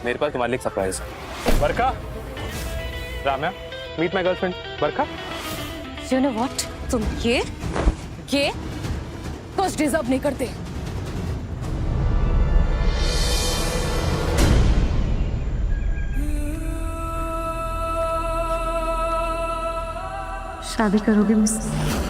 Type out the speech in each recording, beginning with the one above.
मेरे पास तुम्हारे लिए एक सरप्राइज है। बरका, राम्या, मीट माय गर्लफ्रेंड बरका। You know what? तुम ये कुछ डिजर्व नहीं करते। शादी करोगे मुझसे?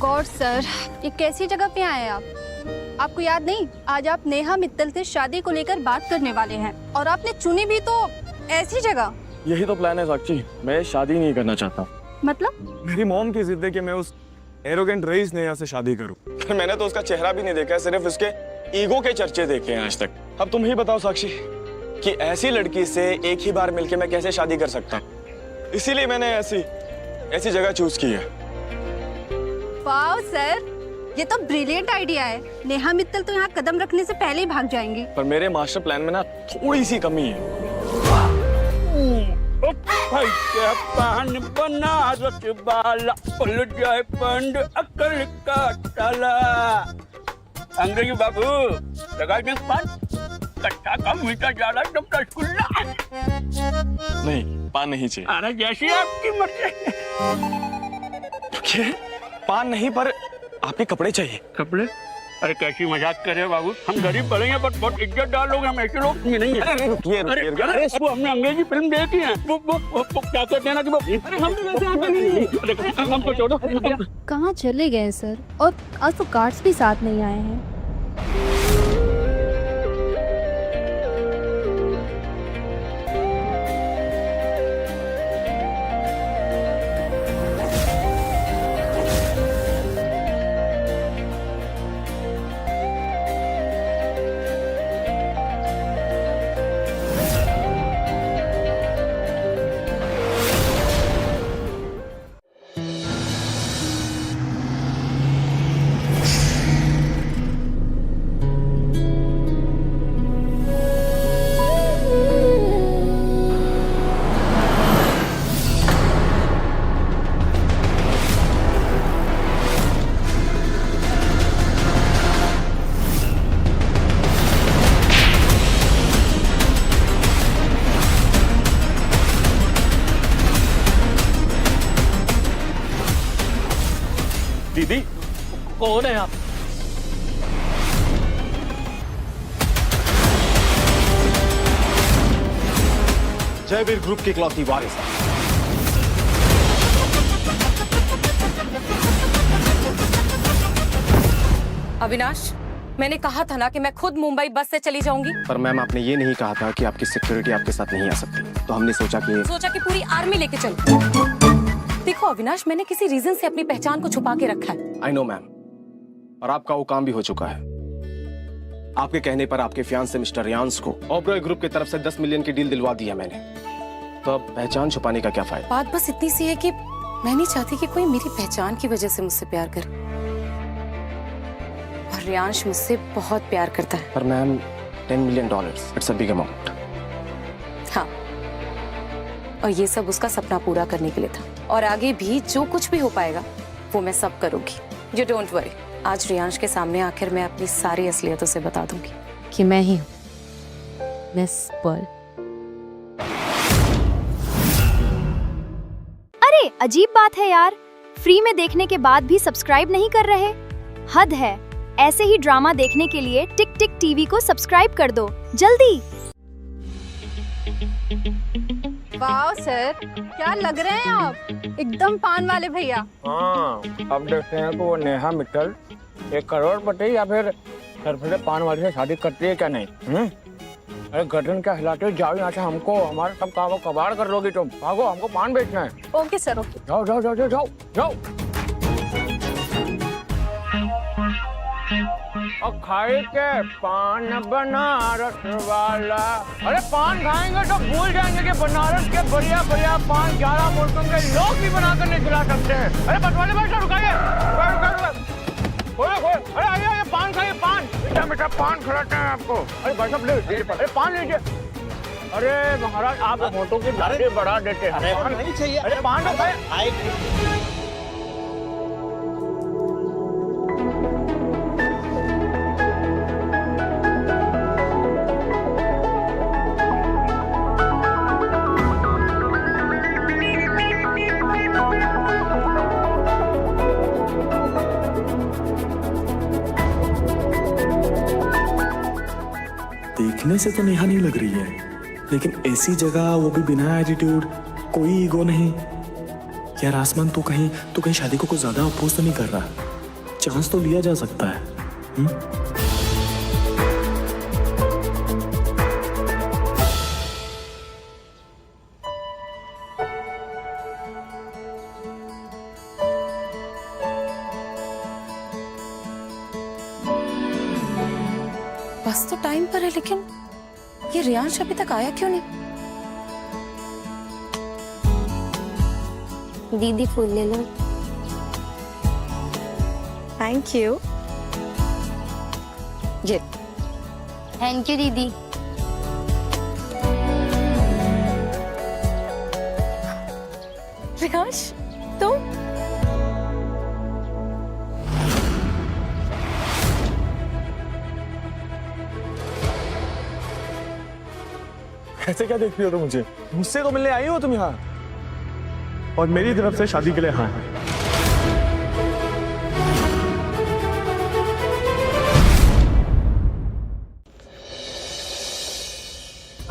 गॉड सर, ये कैसी जगह पे आए आप? आपको याद नहीं, आज आप नेहा मित्तल से शादी को लेकर बात करने वाले हैं और आपने चुनी भी तो ऐसी जगह। यही तो प्लान है साक्षी, मैं शादी नहीं करना चाहता। मतलब? मेरी मॉम की जिद है कि मैं उस एरोगेंट रईस नेहा से शादी करूं। पर मैंने तो उसका चेहरा भी नहीं देखा है, सिर्फ उसके ईगो के चर्चे देखे हैं आज तक। अब तुम ही बताओ साक्षी कि ऐसी लड़की से एक ही बार मिलके मैं कैसे शादी कर सकता हूँ। इसीलिए मैंने ऐसी जगह चूज की है। वाह सर, ये तो ब्रिलियंट आइडिया है। नेहा मित्तल तो यहाँ कदम रखने से पहले ही भाग जाएंगी। पर मेरे मास्टर प्लान में ना थोड़ी सी कमी है। पान बनारस वाला उल जाए पंड अकल का ताला। अंग्रेजी बाबू लगा दें पान, कट्टा का मीठा ज्यादा एकदम रसगुल्ला। नहीं, पान नहीं चाहिए। अरे जैसी आपकी मर्जी। क्या? पान नहीं, पर आपके कपड़े चाहिए। कपड़े? अरे कैसी मजाक कर रहे हो बाबू, हम गरीब पड़े हैं पर बहुत इज्जतदार लोग, हम ऐसे लोग नहीं है। अरे वो हमने अंग्रेजी फिल्म देखी है, वो क्या कहते हैं ना कि वो, अरे हम तो वैसे आते नहीं। हमको छोड़ो। कहाँ चले गए सर? और आज तो कार्ड्स भी साथ नहीं आए हैं। दीदी, कौन है आप? जयवीर ग्रुप की इकलौती वारिस। अविनाश, मैंने कहा था ना कि मैं खुद मुंबई बस से चली जाऊंगी। पर मैम, आपने ये नहीं कहा था कि आपकी सिक्योरिटी आपके साथ नहीं आ सकती, तो हमने सोचा कि पूरी आर्मी लेके चलो। देखो अविनाश, मैंने किसी रीजन से अपनी पहचान को छुपा के रखा है। आई नो मैम, और आपका वो काम भी हो चुका है। आपके कहने पर आपके फियांसे मिस्टर रियांस को ओबरॉय ग्रुप की तरफ से 10 मिलियन की डील दिलवा दी है मैंने। तो अब पहचान छुपाने का क्या फायदा? बात बस इतनी सी है कि मैं नहीं चाहती कि कोई मेरी पहचान की वजह से मुझसे प्यार करे। और रियांश मुझसे बहुत प्यार करता है। पर ma'am, $10 million, it's a big amount. हाँ, और ये सब उसका सपना पूरा करने के लिए था। और आगे भी जो कुछ भी हो पाएगा वो मैं सब करूंगी। You don't worry. आज रियांश के सामने आखिर मैं अपनी सारी असलियत उसे बता दूंगी कि मैं ही हूँ मिस पर्ल। अरे अजीब बात है यार, फ्री में देखने के बाद भी सब्सक्राइब नहीं कर रहे। हद है। ऐसे ही ड्रामा देखने के लिए टिक टिक टीवी को सब्सक्राइब कर दो जल्दी। वाह सर, क्या लग रहे हैं आप, एकदम पान वाले भैया। हाँ, अब देखते हैं कि वो नेहा मित्तल 1 करोड़पति या फिर सरफरे पान वाली से शादी करती है क्या नहीं। अरे गर्दन क्या हिलाते हो, जाओ यहाँ से, हमको हमारा सब काम कबाड़ कर लोगी तुम। भागो, हमको पान बेचना है। Okay sir, okay. जाओ जाओ जाओ जाओ जाओ जाओ। और खाए के पान बनारस वाला। अरे पान खाएंगे तो भूल जाएंगे कि बनारस के बढ़िया बढ़िया पान 11 मुल्कों के लोग भी बनाकर नहीं खिला सकते हैं। अरे बटवाले भाई साहब रुकाइए, अरे आइए पान खाइए, पान मीठा मीठा पान खिलाते हैं आपको। अरे भाई साहब अरे पान लीजिए। अरे महाराज आप फोटो की दाढ़ी बढ़ा देते हैं। अरे नहीं चाहिए, अरे पान तो खाए। देखने से तो नेहा नहीं लग रही है, लेकिन ऐसी जगह, वो भी बिना एटीट्यूड, कोई ईगो नहीं। यार आसमान तो कहीं शादी को कुछ ज्यादा अपोज तो नहीं कर रहा। चांस तो लिया जा सकता है। बस तो टाइम पर है, लेकिन ये रियांश अभी तक आया क्यों नहीं? दीदी फूल ले लो। Thank you. ये थैंक यू दीदी। रियांश तुम? ऐसे क्या देख रही हो तुम मुझे? मुझसे तो मिलने आई हो तुम यहाँ, और मेरी तरफ से शादी के लिए हाँ।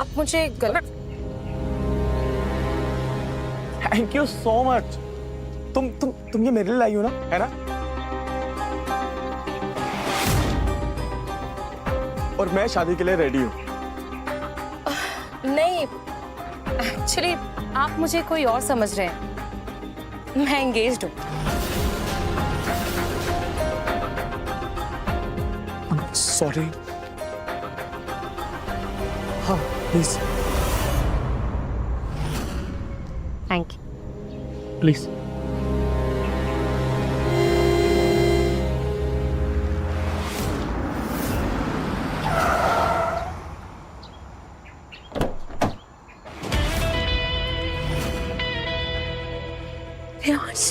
अब मुझे गलत। Thank you so much. तुम ये मेरे लिए लाई हो ना, है ना? और मैं शादी के लिए रेडी हूँ। नहीं, एक्चुअली आप मुझे कोई और समझ रहे हैं। मैं एंगेज्ड हूँ। सॉरी। हाँ please thank you. Please. Riyansh,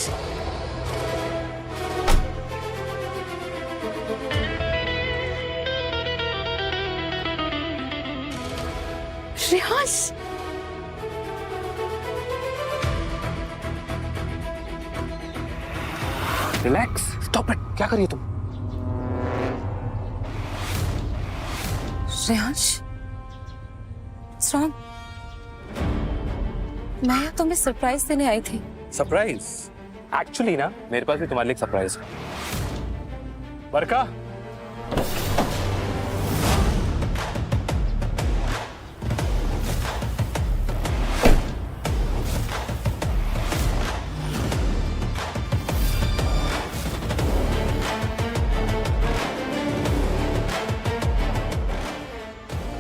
Riyansh, relax, stop it. क्या कर रही हो तुम? Riyansh, what's wrong? मैं तुम्हें सरप्राइज देने आई थी। सरप्राइज? एक्चुअली ना मेरे पास भी तुम्हारे लिए एक सरप्राइज है। बरका,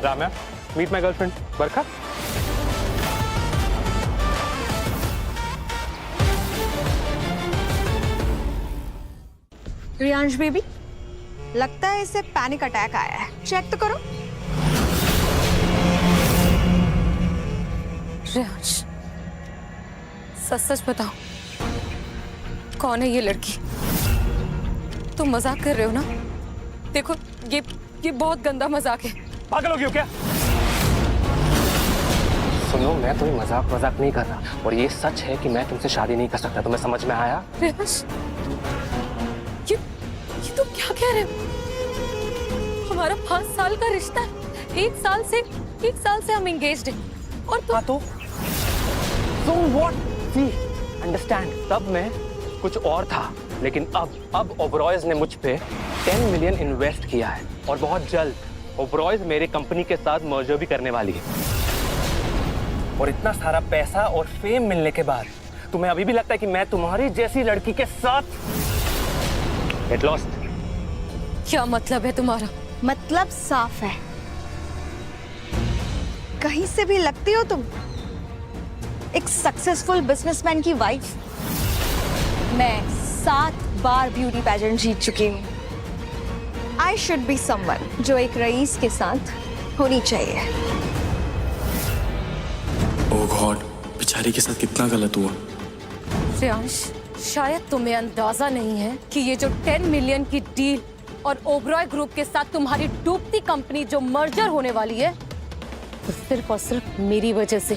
राम्या, मीट माय गर्लफ्रेंड बरका। रियांश बेबी, लगता है इसे पैनिक अटैक आया है। चेक तो करो। रियांश, सच सच बताओ, कौन है ये लड़की? तुम मजाक कर रहे हो ना? देखो ये बहुत गंदा मजाक है। पागल हो गई हो क्या? सुनो, मैं तुम्हें मजाक नहीं कर रहा, और ये सच है कि मैं तुमसे शादी नहीं कर सकता। तुम्हें समझ में आया? रियांश, ये तुम क्या कह रहे हो? हमारा 5 साल का रिश्ता है। 1 साल से हम एंगेज्ड हैं, और तुम तो So what? See, understand, तब मैं कुछ और था, लेकिन अब ओबरॉयज ने मुझ पे 10 मिलियन इन्वेस्ट किया है, और बहुत जल्द ओबरॉयज मेरे कंपनी के साथ मर्जर भी करने वाली है। और इतना सारा पैसा और फेम मिलने के बाद तुम्हें अभी भी लगता है कि मैं तुम्हारी जैसी लड़की के साथ गेट लॉस्ट। क्या मतलब है तुम्हारा? मतलब साफ है, कहीं से भी लगती हो तुम एक सक्सेसफुल बिजनेसमैन की वाइफ। मैं 7 बार ब्यूटी पेजेंट जीत चुकी हूँ। आई शुड बी समवन जो एक रईस के साथ होनी चाहिए। ओह गॉड, बेचारी के साथ कितना गलत हुआ। श्रेयांश, शायद तुम्हें अंदाजा नहीं है कि ये जो 10 मिलियन की डील और ओबरॉय ग्रुप के साथ तुम्हारी डूबती कंपनी जो मर्जर होने वाली है, तो सिर्फ और सिर्फ मेरी वजह से,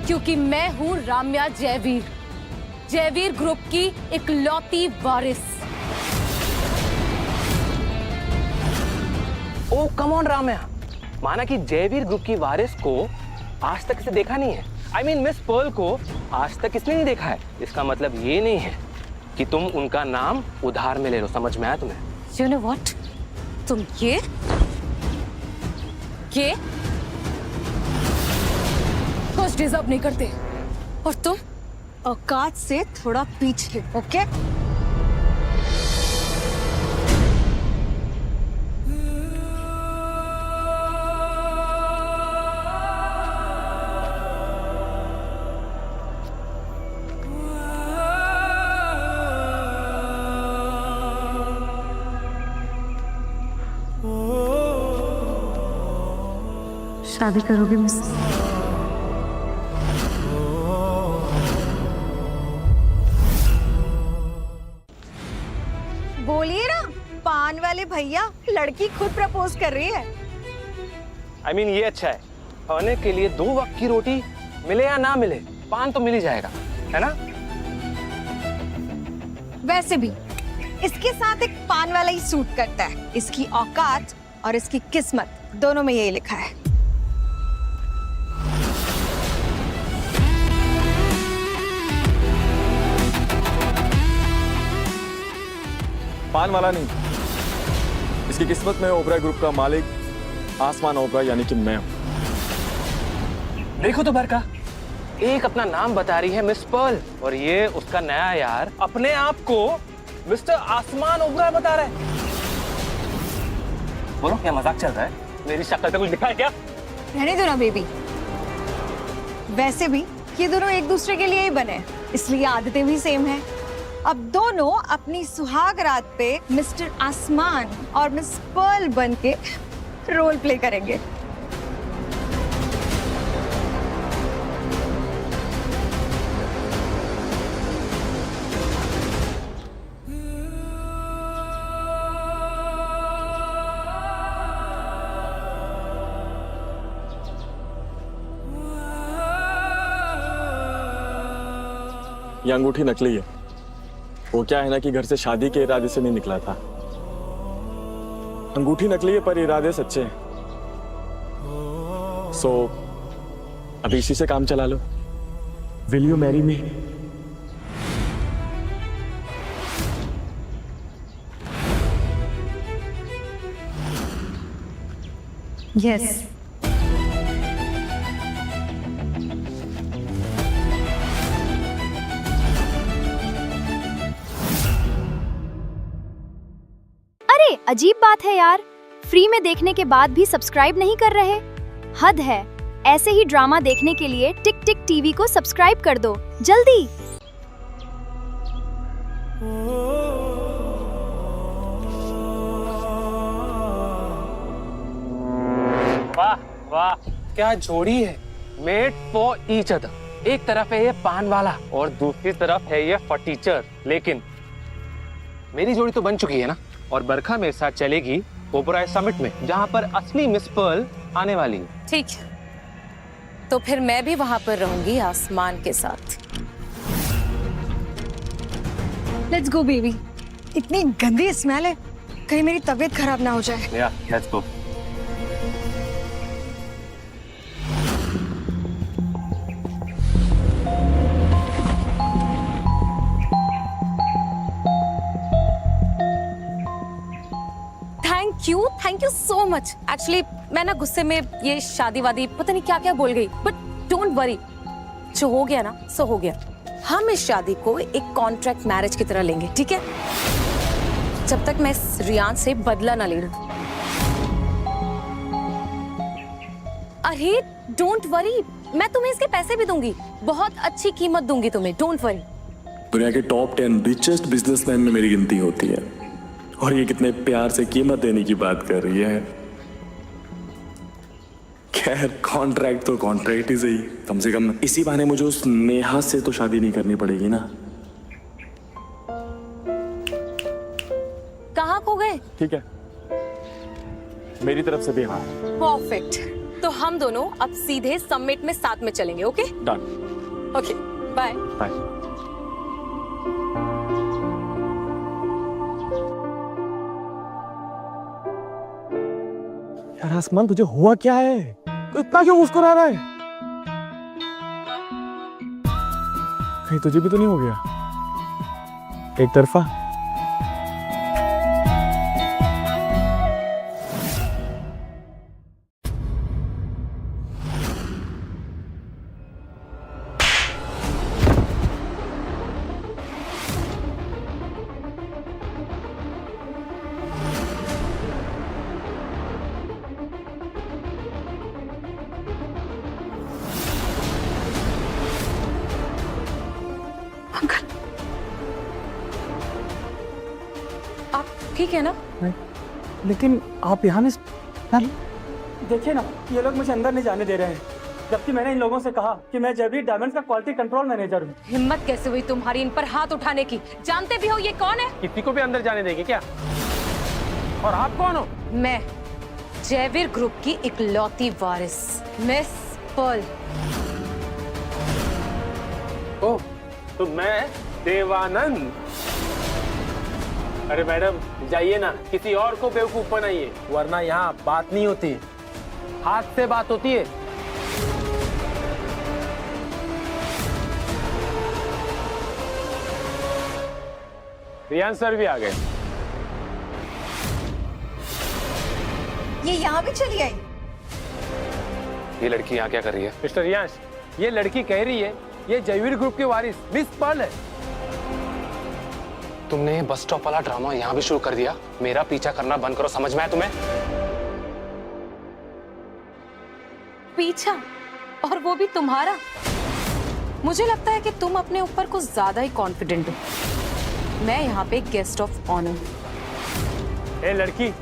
क्योंकि मैं हूँ राम्या जयवीर ग्रुप की इकलौती वारिस। ओ कम ऑन राम्या, माना कि जयवीर ग्रुप की वारिस को आज तक इसे देखा नहीं है। I mean, मिस पर्ल को आज तक इसने नहीं देखा है। इसका मतलब ये नहीं है कि तुम उनका नाम उधार में ले लो। समझ में आया तुम्हें? You know what? तुम ये कुछ डिजर्व नहीं करते, और तुम औकात से थोड़ा पीछे, ओके? शादी करोगे मुझसे? बोलिए ना, पान वाले भैया, लड़की खुद प्रपोज कर रही है। I mean, ये अच्छा है। खाने के लिए 2 वक्त की रोटी मिले या ना मिले, पान तो मिल ही जाएगा, है ना? वैसे भी इसके साथ एक पान वाला ही सूट करता है। इसकी औकात और इसकी किस्मत दोनों में यही लिखा है। पान वाला नहीं, इसकी किस्मत में ओबराय ग्रुप का मालिक आसमान ओबराय यानी कि मैं हूं। देखो तो बरका, एक अपना नाम बता रही है मिस पर्ल, और ये उसका नया यार अपने आप को मिस्टर आसमान ओबराय बता रहा है। बोलो, क्या मजाक चल रहा है? मेरी शक्ल पे कुछ दिखा है क्या? रहने दो ना बेबी। वैसे भी ये दोनों एक दूसरे के लिए ही बने हैं, इसलिए आदतें भी सेम हैं। अब दोनों अपनी सुहाग रात पे मिस्टर आसमान और मिस पर्ल बन के रोल प्ले करेंगे। ये अंगूठी नकली है। वो क्या है ना कि घर से शादी के इरादे से नहीं निकला था। अंगूठी नकली है पर इरादे सच्चे हैं। सो अभी इसी से काम चला लो। Will you marry me? Yes. अरे अजीब बात है यार, फ्री में देखने के बाद भी सब्सक्राइब नहीं कर रहे। हद है। ऐसे ही ड्रामा देखने के लिए टिक टिक टीवी को सब्सक्राइब कर दो जल्दी। वाह वाह, क्या जोड़ी है। Made for each other. एक तरफ है ये पान वाला और दूसरी तरफ है ये फटीचर। लेकिन मेरी जोड़ी तो बन चुकी है ना, और बरखा मेरे साथ चलेगी ओबराय समिट में, जहाँ पर असली मिस पर्ल आने वाली है। ठीक है, तो फिर मैं भी वहां पर रहूंगी आसमान के साथ। Let's go baby. इतनी गंदी स्मेल है, कहीं मेरी तबीयत खराब ना हो जाए। या let's go. Thank you so much. Actually मैं ना गुस्से में ये शादी वादी पता नहीं क्या क्या बोल गई, बट डोंट वरी, जो हो गया ना सो हो गया। हम इस शादी को एक कॉन्ट्रैक्ट मैरिज की तरह लेंगे, ठीक है? जब तक मैं इस रियान से बदला ना ले लूं। अरे डोंट वरी, मैं तुम्हें इसके पैसे भी दूंगी, बहुत अच्छी कीमत दूंगी तुम्हें, डोंट वरी। दुनिया के टॉप 10 रिचेस्ट बिजनेसमैन में मेरी गिनती होती है, और ये कितने प्यार से कीमत देने की बात कर रही है। खैर कॉन्ट्रैक्ट तो कॉन्ट्रैक्ट ही सही, कम से कम इसी बहाने मुझे उस नेहा से तो शादी नहीं करनी पड़ेगी ना। कहाँ खो गए? ठीक है, मेरी तरफ से भी हाँ। परफेक्ट, तो हम दोनों अब सीधे समिट में साथ में चलेंगे। Okay done. Okay, bye bye. यार आसमान, तुझे हुआ क्या है? तो इतना क्यों मुस्कुरा रहा है? कहीं तुझे भी तो नहीं हो गया एक तरफा? आप ठीक है ना? लेकिन आप यहाँ में देखिए ना, ये लोग मुझे अंदर नहीं जाने दे रहे हैं, जबकि मैंने इन लोगों से कहा कि मैं जयवीर डायमंड्स का क्वालिटी कंट्रोल मैनेजर हूँ। हिम्मत कैसे हुई तुम्हारी इन पर हाथ उठाने की? जानते भी हो ये कौन है? किसी को भी अंदर जाने देंगे क्या? और आप कौन हो? मैं जयवीर ग्रुप की इकलौती वारिस मिस पर्ल। ओह, तो मैं देवानंद। अरे मैडम जाइए ना, किसी और को बेवकूफ बनाइए, वरना यहाँ बात नहीं होती, हाथ से बात होती है। रियान सर भी आ गए। ये यहाँ भी चली आई? ये लड़की यहाँ क्या कर रही है? मिस्टर रियांश, ये लड़की कह रही है ये जयवीर ग्रुप की वारिस मिस पर्ल है। तुमने बस स्टॉप वाला ड्रामा यहाँ भी शुरू कर दिया। मेरा पीछा करना बंद करो, समझ में आया तुम्हें? पीछा? और वो भी तुम्हारा? मुझे लगता है कि तुम अपने ऊपर कुछ ज्यादा ही कॉन्फिडेंट हो। मैं यहाँ पे गेस्ट ऑफ ऑनर। ए लड़की,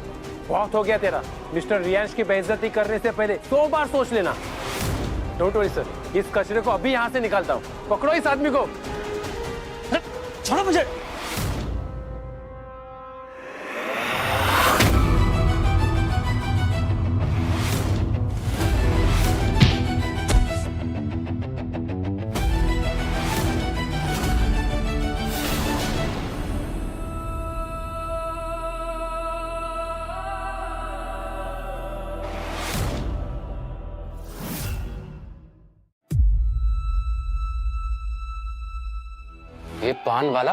बहुत हो गया तेरा। मिस्टर रियांश की बेइज्जती करने से पहले 100 बार सोच लेना। डोंट वरी सर, इस कचरे को अभी यहाँ से निकालता हूँ। पकड़ो इस आदमी को। छोड़ो मुझे। ये पान वाला?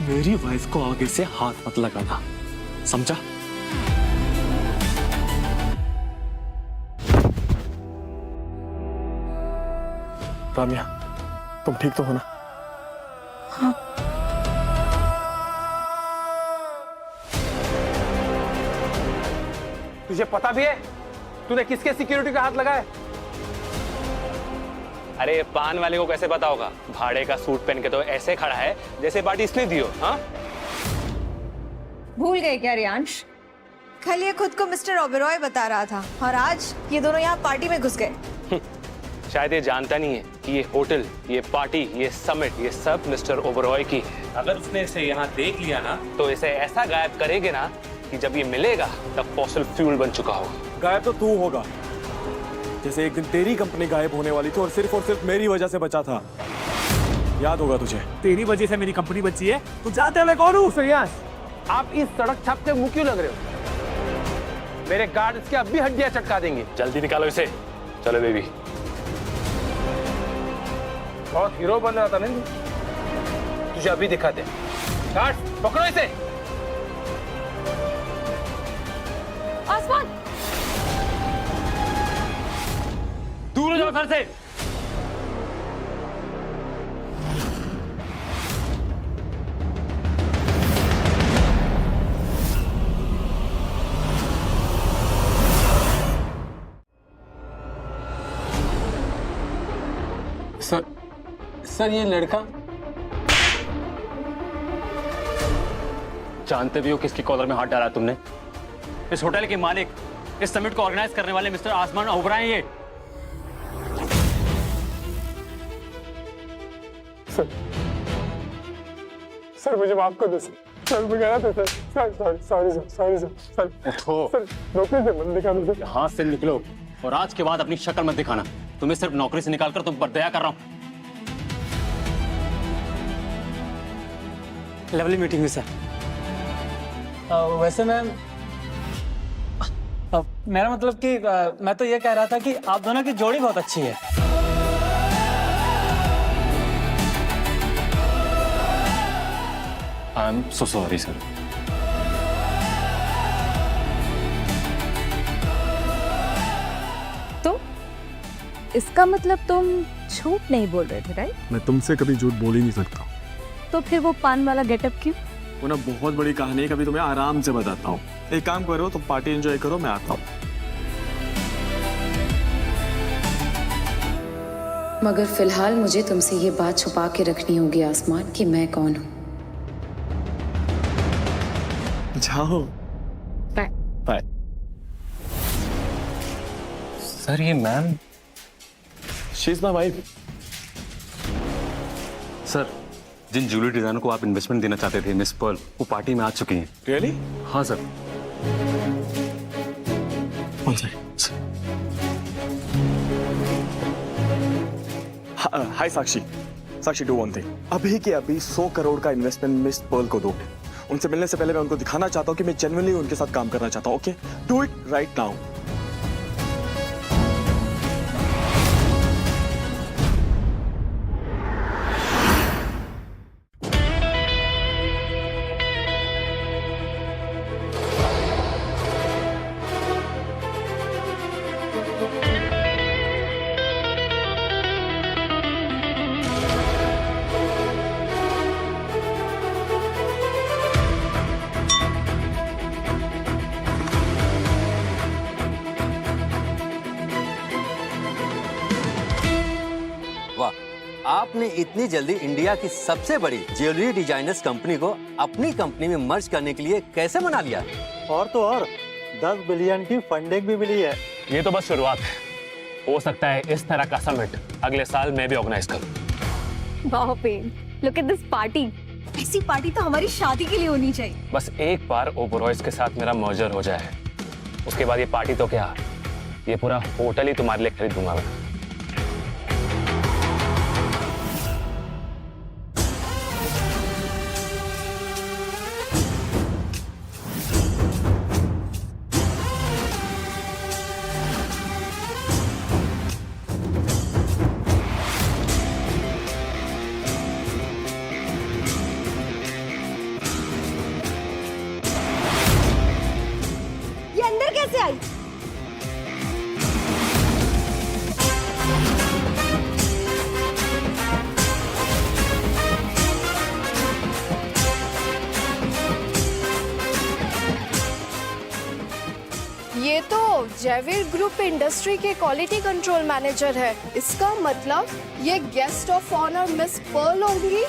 मेरी वाइफ को आगे से हाथ मत लगाना, समझा? रामिया, तुम ठीक तो हो ना? हाँ। तुझे पता भी है तूने किसके सिक्योरिटी का हाथ लगाया? अरे पान वाले को कैसे पता होगा? भाड़े का सूट पहन के तो ऐसे खड़ा है जैसे पार्टी इसने दी हो। हाँ, भूल गए क्या रियांश? कल ये खुद को मिस्टर ओबेरॉय बता रहा था और आज ये दोनों यहाँ पार्टी में घुस गए। शायद ये जानता नहीं है कि ये होटल, ये पार्टी, ये समिट, ये सब मिस्टर ओबेरॉय की है। अगर उसने इसे यहाँ देख लिया ना, तो इसे ऐसा गायब करेंगे ना कि जब ये मिलेगा तब फॉसिल फ्यूल बन चुका होगा। गायब तो तू होगा, जैसे एक दिन तेरी कंपनी गायब होने वाली थी और सिर्फ मेरी वजह से बचा था। याद होगा तुझे? तेरी वजह से मेरी कंपनी बची है। तू जानते मैं कौन हूँ? रियांश, आप इस सड़क छाप के मुंह क्यों लग रहे हो? मेरे गार्ड इसके अब भी हड्डियां चटका देंगे। जल्दी निकालो इसे। चलो बेबी। बहुत हीरो बन रहा था ना, तुझे अभी दिखाते। काट, पकड़ो इसे। आसमान, दूर हो जाओ घर से। सर ये लड़का, जानते भी हो किसकी कॉलर में हाथ डाला तुमने? इस होटल के मालिक, इस समिट को ऑर्गेनाइज करने वाले मिस्टर आसमान ओबराय ये। सर मुझे माफ कर दो सर, मैं गलत है सर, सॉरी सर, नौकरी से मत निकालो सर। हाथ से निकलो और आज के बाद अपनी शक्ल मत दिखाना। तुम्हें सिर्फ नौकरी से निकालकर तुम पर दया कर रहा हूँ। लवली मीटिंग हुई सर। वैसे मैम, मेरा मतलब कि मैं तो ये कह रहा था कि आप दोनों की जोड़ी बहुत अच्छी है। I am so sorry sir. तो इसका मतलब तुम झूठ नहीं बोल रहे थे, राइट? मैं तुमसे कभी झूठ बोल ही नहीं सकता। तो फिर वो पान वाला गेटअप क्यों? वो ना बहुत बड़ी कहानी है, कभी तुम्हें आराम से बताता हूँ। एक काम करो, तुम पार्टी एंजॉय करो, मैं आता हूँ। मगर फिलहाल मुझे तुमसे ये बात छुपा के रखनी होगी आसमान कि मैं कौन हूँ। जाओ। बाय। बाय। सर ये ma'am, she is my wife. Sir जिन ज्वेलरी डिजाइनर को आप इन्वेस्टमेंट देना चाहते थे, मिस पर्ल, वो पार्टी में आ चुकी हैं। रियली? हाँ sir. Hi Sakshi, Sakshi do one thing, अभी के अभी 100 करोड़ का इन्वेस्टमेंट मिस पर्ल को दो। उनसे मिलने से पहले मैं उनको दिखाना चाहता हूँ कि मैं जेन्युइनली उनके साथ काम करना चाहता हूँ। Okay, do it right now. आपने इतनी जल्दी इंडिया की सबसे बड़ी ज्वेलरी डिजाइनर्स कंपनी को अपनी कंपनी में मर्ज करने के लिए कैसे मना लिया? और तो और 10 बिलियन की फंडिंग भी मिली है। ये तो बस शुरुआत है। हो सकता है इस तरह का समिट अगले साल मैं भी ऑर्गेनाइज करूं। वाह पेन, लुक एट दिस पार्टी। ऐसी पार्टी तो हमारी शादी के लिए होनी चाहिए। बस एक बार ओबरॉयज के साथ मेरा मर्जर हो जाए, उसके बाद ये पार्टी तो क्या, ये पूरा होटल ही तुम्हारे लिए खरीद दूंगा मैं। कैसे आई? ये तो जयवीर ग्रुप इंडस्ट्री के क्वालिटी कंट्रोल मैनेजर है। इसका मतलब ये guest of honour miss Pearl होंगी।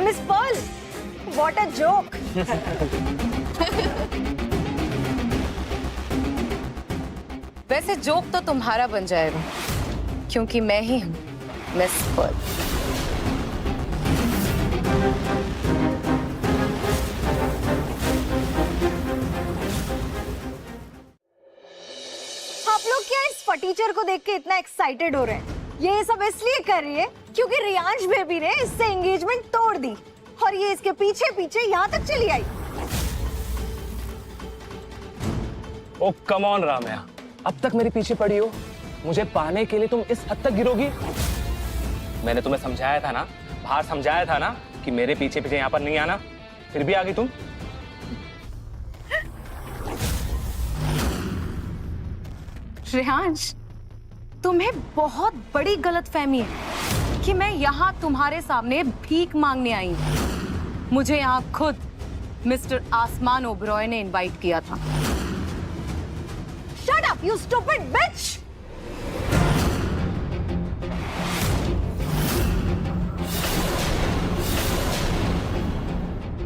Miss Pearl, what a joke. वैसे जोक तो तुम्हारा बन जाएगा, क्योंकि मैं ही हूँ मिस पर्ल। आप लोग क्या इस फटीचर को देख के इतना एक्साइटेड हो रहे हैं? ये सब इसलिए कर रही है क्योंकि रियांश बेबी ने इससे एंगेजमेंट तोड़ दी और ये इसके पीछे पीछे यहाँ तक चली आई। ओ कम ऑन रामया, अब तक मेरे पीछे पड़ी हो, मुझे पाने के लिए तुम इस हद तक गिरोगी? मैंने तुम्हें समझाया था ना, बाहर समझाया था ना कि मेरे पीछे पीछे यहाँ पर नहीं आना, फिर भी आ गई तुम। श्रेयांश, तुम्हें बहुत बड़ी गलतफहमी है कि मैं यहाँ तुम्हारे सामने भीख मांगने आई हूँ। मुझे यहाँ खुद मिस्टर आसमान ओबरॉय ने इनवाइट किया था। Shut up, you stupid bitch!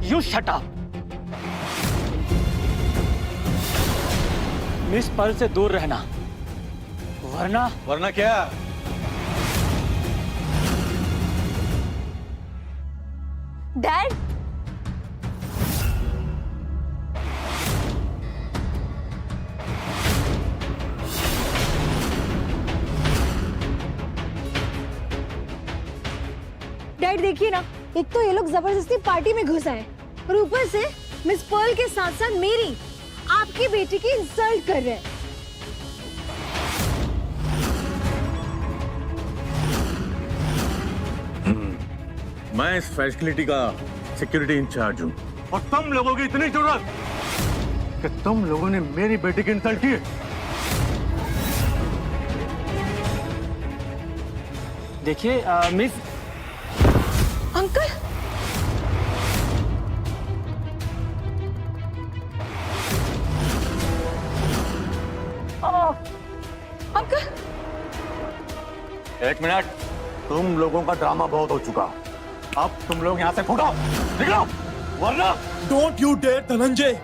You shut up! Miss Pearl से दूर रहना, वरना क्या? डैड, डैड देखिए ना, एक तो ये लोग जबरदस्ती पार्टी में घुस आए और ऊपर से मिस पर्ल के साथ साथ मेरी, आपकी बेटी की इंसल्ट कर रहे हैं। मैं इस फैसिलिटी का सिक्योरिटी इंचार्ज हूँ और तुम लोगों की इतनी जरूरत कि तुम लोगों ने मेरी बेटी की इंसल्ट की। देखिए मिस। अंकल, अंकल, एक मिनट, तुम लोगों का ड्रामा बहुत हो चुका। अब तुम लोग यहाँ से फूटो, निकलो, वरना। Don't you dare Dhananjay.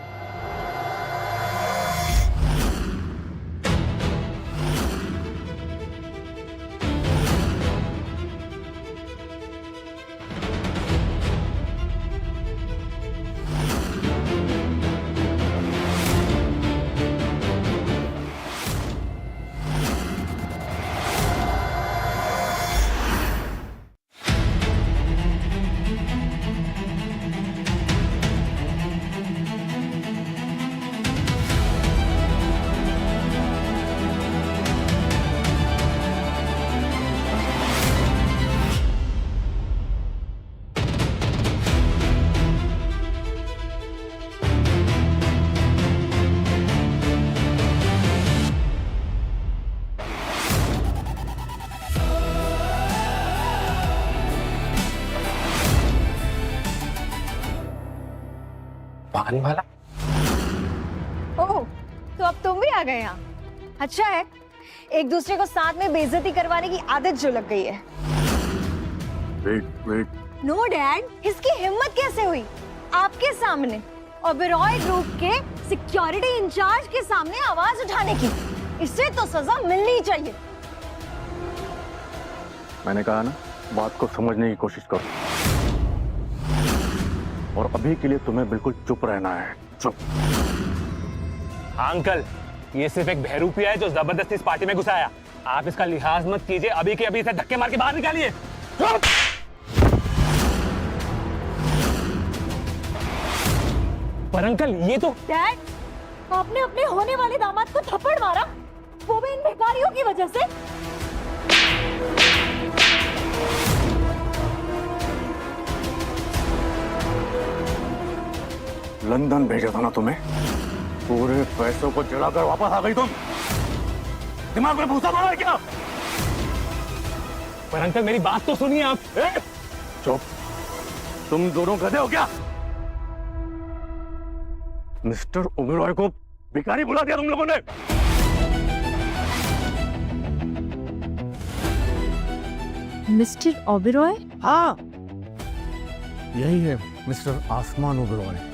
पान वाला? ओह, तो अब तुम भी आ गए यहाँ। अच्छा है, एक दूसरे को साथ में बेइज्जती करवाने की आदत जो लग गई है। वेट। नो डैड, इसकी हिम्मत कैसे हुई आपके सामने ओबेरॉय ग्रुप के सिक्योरिटी इंचार्ज के सामने आवाज उठाने की? इससे तो सजा मिलनी चाहिए। मैंने कहा ना, बात को समझने की कोशिश करो और अभी के लिए तुम्हें बिल्कुल चुप रहना है। चुप। अंकल, ये सिर्फ एक बहरूपिया है जो जबरदस्ती इस पार्टी में घुसाया। आप इसका लिहाज मत कीजिए, अभी के अभी इसे धक्के मार के बाहर निकालिए। पर अंकल, ये तो। डैड, आपने अपने होने वाले दामाद को थप्पड़ मारा, वो भी इन भिखारियों की वजह से। लंदन भेजा था ना तुम्हें, पूरे पैसों को जलाकर वापस आ गई तुम। दिमाग में भूसा मारा है क्या? पर अंकल, मेरी बात तो सुनिए आप। चुप। तुम दोनों गधे हो क्या? मिस्टर ओबेरॉय को भिखारी बुला दिया तुम लोगों ने। मिस्टर ओबेरॉय? हाँ, यही है मिस्टर आसमान ओबेरॉय।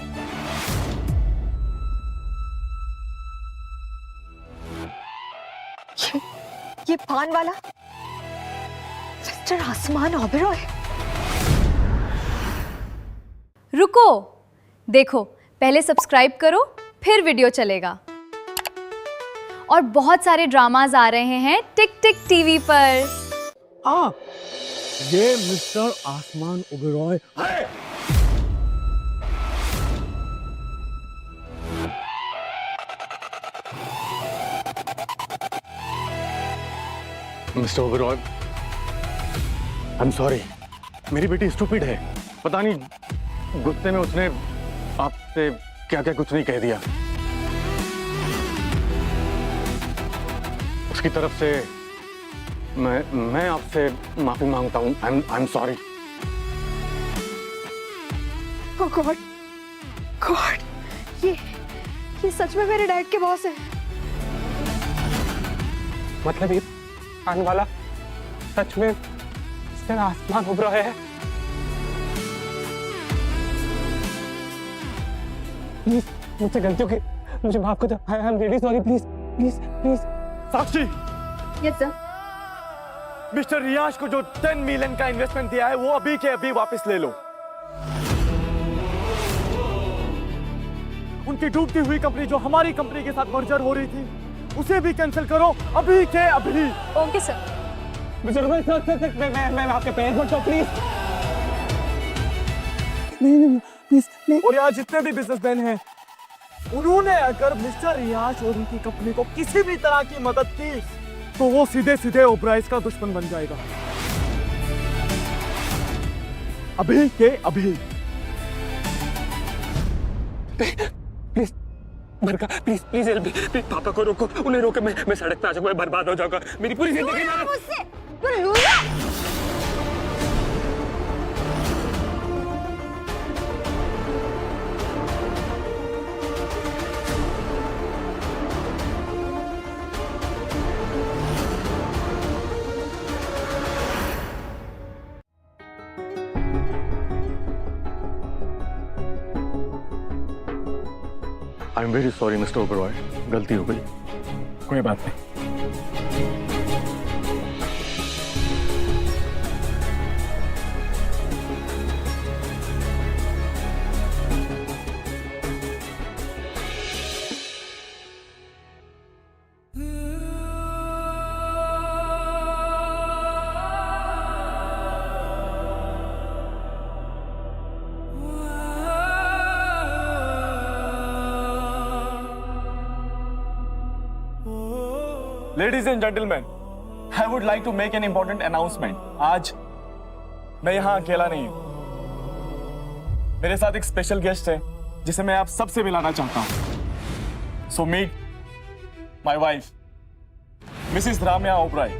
ये पान वाला मिस्टर आसमान ओबेरॉय। रुको, देखो, पहले सब्सक्राइब करो, फिर वीडियो चलेगा। और बहुत सारे ड्रामाज आ रहे हैं टिक टिक टीवी पर। ये मिस्टर आसमान ओबेरॉय है। Mister Oberoi, I am sorry. मेरी बेटी स्टूपिड है। पता नहीं गुस्से में उसने आपसे क्या क्या कुछ नहीं कह दिया। उसकी तरफ से मैं आपसे माफी मांगता हूँ। I am sorry. Oh God, God, ये सच में मेरे डैड के बॉस है। मतलब ये आने वाला सच में मिस्टर आसमान ओबरॉय है? प्लीज मुझसे गलती हो गई, मुझे माफ कर दो। I am really sorry. Please please please. Sakshi, yes sir. Mister Riyaz को जो 10 मिलियन का इन्वेस्टमेंट दिया है वो अभी के अभी वापस ले लो। उनकी डूबती हुई कंपनी जो हमारी कंपनी के साथ मर्जर हो रही थी उसे भी कैंसिल करो अभी के अभी। Okay sir. मैं आपके पैर पड़ता हूँ, प्लीज। प्लीज। और यहाँ जितने भी बिजनेसमैन हैं उन्होंने अगर मिस्टर रियाज और उनकी कंपनी को किसी भी तरह की मदद की तो वो सीधे सीधे ओबराइज का दुश्मन बन जाएगा। अभी के अभी। प्लीज बरका, प्लीज प्लीज प्लीज पापा को रोको, उन्हें रोके। मैं सड़क पे आ जाऊंगा, बर्बाद हो जाऊंगा। मेरी पूरी जिंदगी मुझसे तू लूजा। I am very sorry mister Oberoi, गलती हो गई। कोई बात नहीं। Ladies and gentlemen, I would like to make an important announcement. आज मैं यहाँ अकेला नहीं हूँ। मेरे साथ एक स्पेशल गेस्ट है जिसे मैं आप सबसे मिलाना चाहता हूँ। So meet my wife, Mrs. Ramya Oberoi.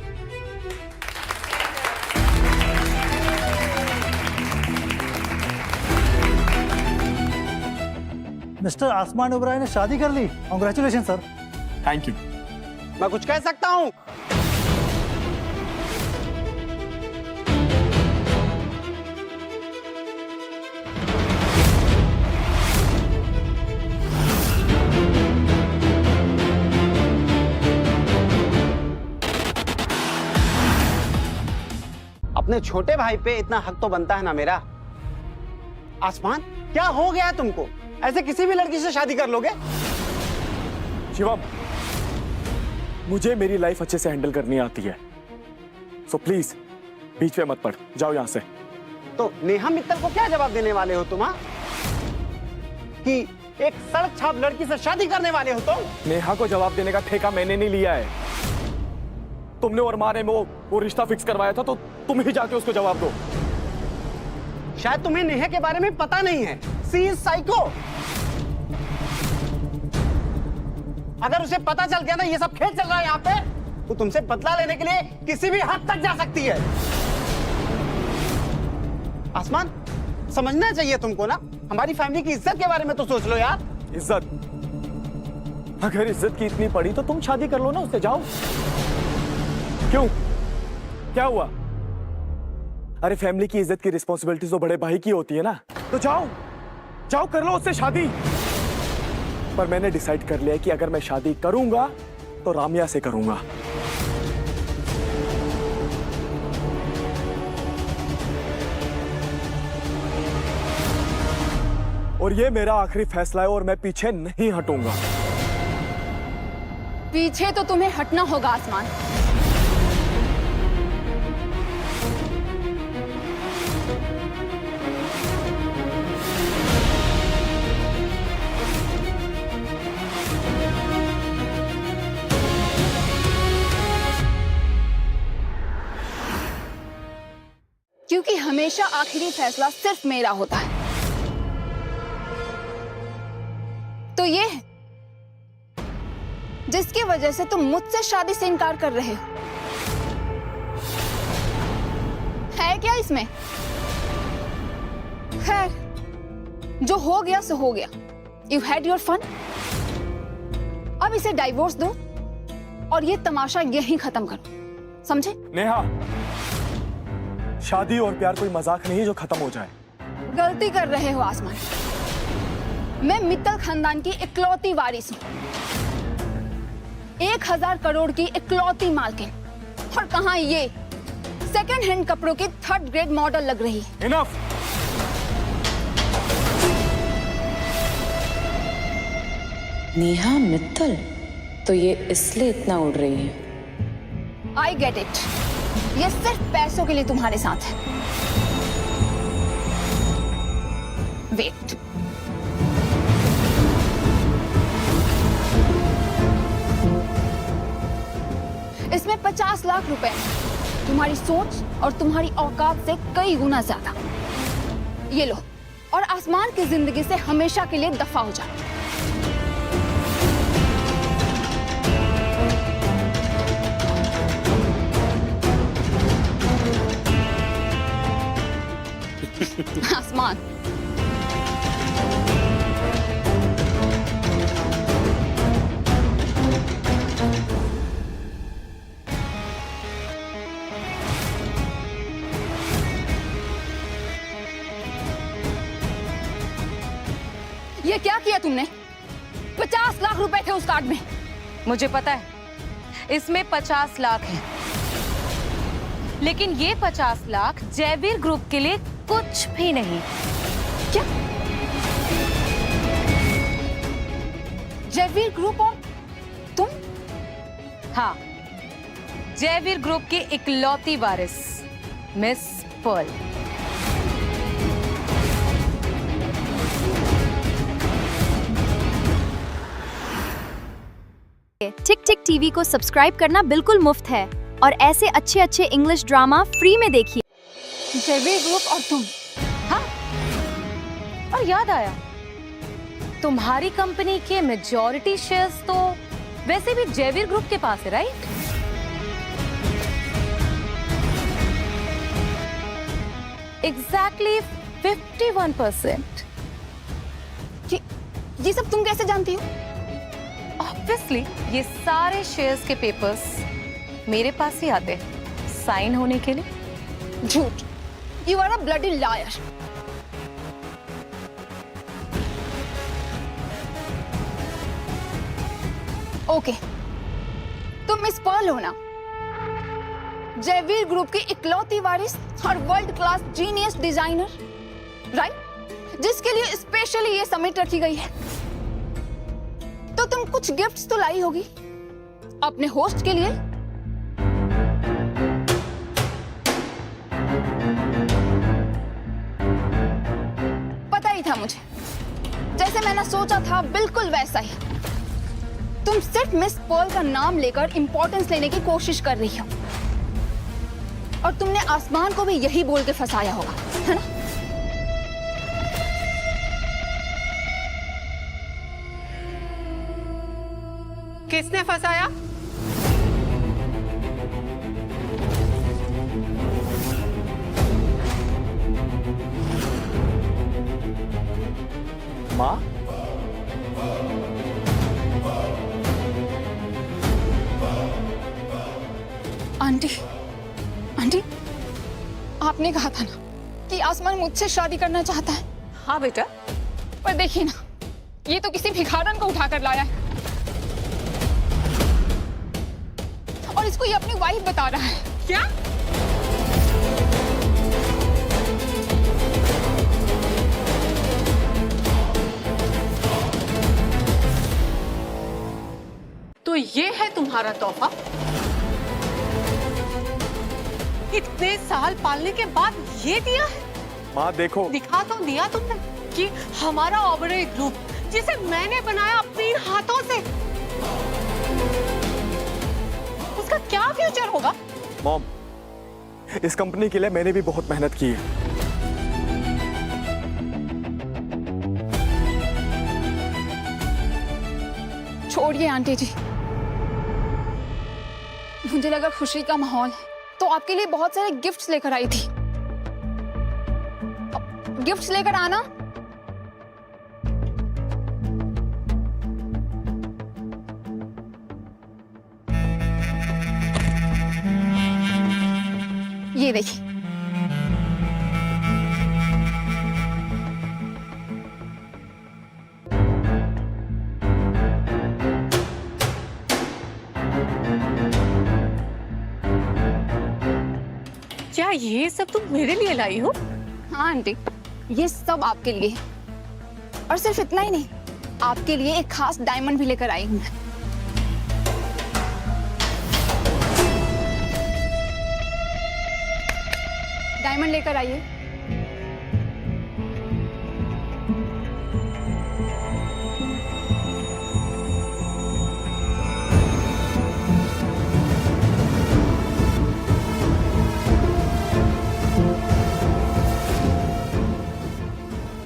Mister Aasmaan Oberoi ने शादी कर ली। Congratulation sir. Thank you. मैं कुछ कह सकता हूँ? अपने छोटे भाई पे इतना हक तो बनता है ना मेरा। आसमान, क्या हो गया है तुमको? ऐसे किसी भी लड़की से शादी कर लोगे? शिवम, मुझे मेरी लाइफ अच्छे से हैंडल करनी आती है। सो प्लीज बीच में मत पड़, जाओ यहां से। तो नेहा मित्तल को क्या जवाब देने वाले हो तुम? कि एक सड़क छाप लड़की से शादी करने वाले हो तुम? नेहा को जवाब देने का ठेका मैंने नहीं लिया है। तुमने और माँ ने वो रिश्ता फिक्स करवाया था, तो तुम ही जाके उसको जवाब दो। शायद तुम्हें नेहा के बारे में पता नहीं है। सी इज साइको। अगर उसे पता चल गया ना ये सब खेल चल रहा है यहाँ पे, तो तुमसे बदला लेने के लिए किसी भी हद तक जा सकती है। आसमान, समझना चाहिए तुमको ना। हमारी फैमिली की इज्जत के बारे में तो सोच लो यार। इज्जत? अगर इज्जत की इतनी पड़ी तो तुम शादी कर लो ना उससे। जाओ। क्यों, क्या हुआ? अरे फैमिली की इज्जत की रिस्पॉन्सिबिलिटी तो बड़े भाई की होती है ना। तो जाओ जाओ कर लो उससे शादी। पर मैंने डिसाइड कर लिया है कि अगर मैं शादी करूंगा तो राम्या से करूंगा। और ये मेरा आखिरी फैसला है और मैं पीछे नहीं हटूंगा। पीछे तो तुम्हें हटना होगा आसमान। हमेशा आखिरी फैसला सिर्फ मेरा होता है। तो ये है जिसकी वजह से तुम मुझसे शादी से इनकार कर रहे हो। है क्या इसमें? खैर, जो हो गया सो हो गया। You had your fun. अब इसे डाइवोर्स दो और ये तमाशा यहीं खत्म करो, समझे? नेहा, शादी और प्यार कोई मजाक नहीं है जो खत्म हो जाए। गलती कर रहे हो आसमान। मैं मित्तल खानदान की इकलौती वारिस हूँ, 1000 करोड़ की इकलौती मालकिन। और कहाँ ये सेकंड हैंड कपड़ों की 3rd ग्रेड मॉडल लग रही है। इनफ। नेहा मित्तल, तो ये इसलिए इतना उड़ रही है। I get it. ये सिर्फ पैसों के लिए तुम्हारे साथ है। वेट, इसमें 50 लाख रुपए हैं। तुम्हारी सोच और तुम्हारी औकात से कई गुना ज्यादा। ये लो और आसमान की जिंदगी से हमेशा के लिए दफा हो जाओ। आसमान, ये क्या किया तुमने? 50 लाख रुपए थे उस कार्ड में। मुझे पता है इसमें 50 लाख है, लेकिन ये 50 लाख जयवीर ग्रुप के लिए कुछ भी नहीं। क्या? जयवीर ग्रुप और तुम? हाँ, जयवीर ग्रुप की इकलौती वारिस मिस पर्ल। टिक टिक टीवी को सब्सक्राइब करना बिल्कुल मुफ्त है और ऐसे अच्छे अच्छे इंग्लिश ड्रामा फ्री में देखिए। जयवीर ग्रुप और तुम? हाँ, और याद आया, तुम्हारी कंपनी के मेजॉरिटी शेयर्स तो वैसे भी जयवीर ग्रुप के पास है, राइट? एग्जैक्टली 51%। ये सब तुम कैसे जानती हो? ऑब्वियसली ये सारे शेयर्स के पेपर्स मेरे पास ही आते हैं साइन होने के लिए। झूठ। You are a bloody liar. Okay, तुम मिस पर्ल हो ना? जयवीर ग्रुप की इकलौती वारिस और world class genius designer, right? जिसके लिए स्पेशली ये समिट रखी गई है। तो तुम कुछ गिफ्ट्स तो लाई होगी अपने होस्ट के लिए। पता ही था मुझे, जैसे मैंने सोचा था बिल्कुल वैसा ही। तुम सिर्फ मिस पर्ल का नाम लेकर इंपॉर्टेंस लेने की कोशिश कर रही हो, और तुमने आसमान को भी यही बोल के फंसाया होगा, है ना? किसने फंसाया? माँ, आंटी, आंटी, आपने कहा था ना कि आसमान मुझसे शादी करना चाहता है। हाँ बेटा। पर देखिए ना, ये तो किसी भिखारन को उठाकर लाया है और इसको ये अपनी वाइफ बता रहा है। क्या? तो ये है तुम्हारा तोहफा? इतने साल पालने के बाद ये दिया है? माँ देखो। दिखा तो दिया तुमने कि हमारा ओबरॉय ग्रुप, जिसे मैंने बनाया अपने हाथों से, उसका क्या फ्यूचर होगा? मॉम, इस कंपनी के लिए मैंने भी बहुत मेहनत की है। छोड़िए आंटी जी, मुझे लगा खुशी का माहौल है तो आपके लिए बहुत सारे गिफ्ट्स लेकर आई थी। गिफ्ट्स लेकर आना। ये देखिए, क्या ये सब तुम मेरे लिए लाई हो? हाँ आंटी, ये सब आपके लिए है। और सिर्फ इतना ही नहीं, आपके लिए एक खास डायमंड भी लेकर आई हूं मैं। डायमंड लेकर आइए।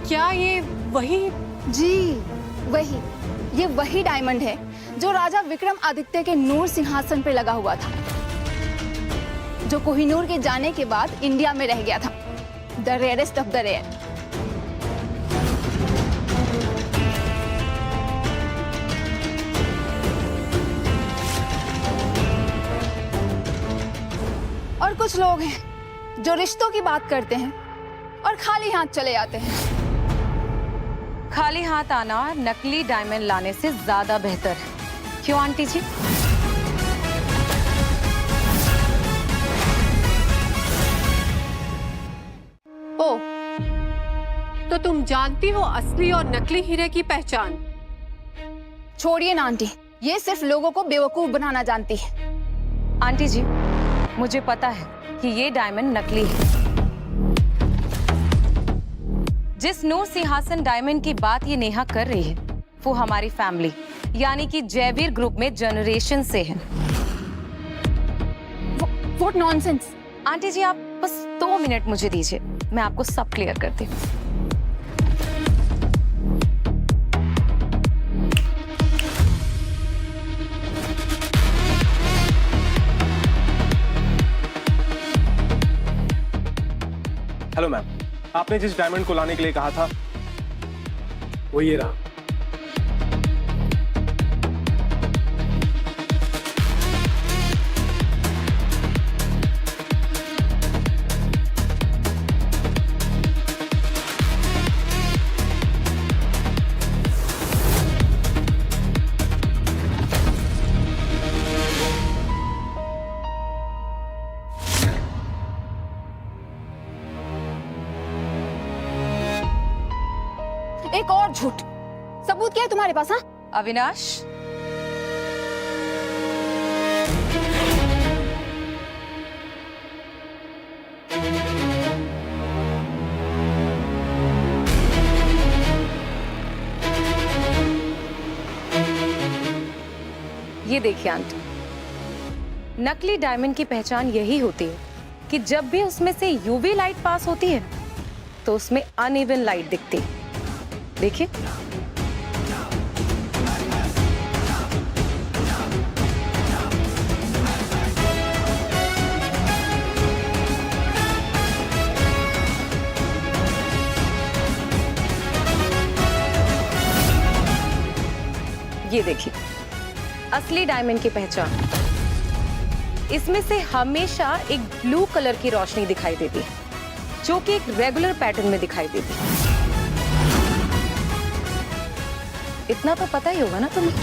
क्या ये वही? जी वही, ये वही डायमंड है जो राजा विक्रम आदित्य के नूर सिंहासन पे लगा हुआ था, जो कोहिनूर के जाने के बाद इंडिया में रह गया था। The rarest of the rare. और कुछ लोग हैं जो रिश्तों की बात करते हैं और खाली हाथ चले आते हैं। खाली हाथ आना नकली डायमंड लाने से ज्यादा बेहतर है, क्यों आंटी जी? ओ, तो तुम जानती हो असली और नकली हीरे की पहचान? छोड़िए ना आंटी, ये सिर्फ लोगों को बेवकूफ बनाना जानती है। आंटी जी, मुझे पता है कि ये डायमंड नकली है। जिस नूर सिंहासन डायमंड की बात ये नेहा कर रही है वो हमारी फैमिली यानी कि जयवीर ग्रुप में जनरेशन से है। What nonsense. आंटी जी, आप बस 2 मिनट मुझे दीजिए, मैं आपको सब क्लियर करती हूँ। हेलो मैम, आपने जिस डायमंड को लाने के लिए कहा था वो ये रहा। एक और झूठ। सबूत क्या है तुम्हारे पास? हाँ अविनाश, ये देखिए आंटी, नकली डायमंड की पहचान यही होती है कि जब भी उसमें से यूवी लाइट पास होती है तो उसमें अनइवन लाइट दिखती है। देखिए, ये देखिए असली डायमंड की पहचान। इसमें से हमेशा एक ब्लू कलर की रोशनी दिखाई देती है जो कि एक रेगुलर पैटर्न में दिखाई देती है। इतना तो पता ही होगा ना तुम्हें।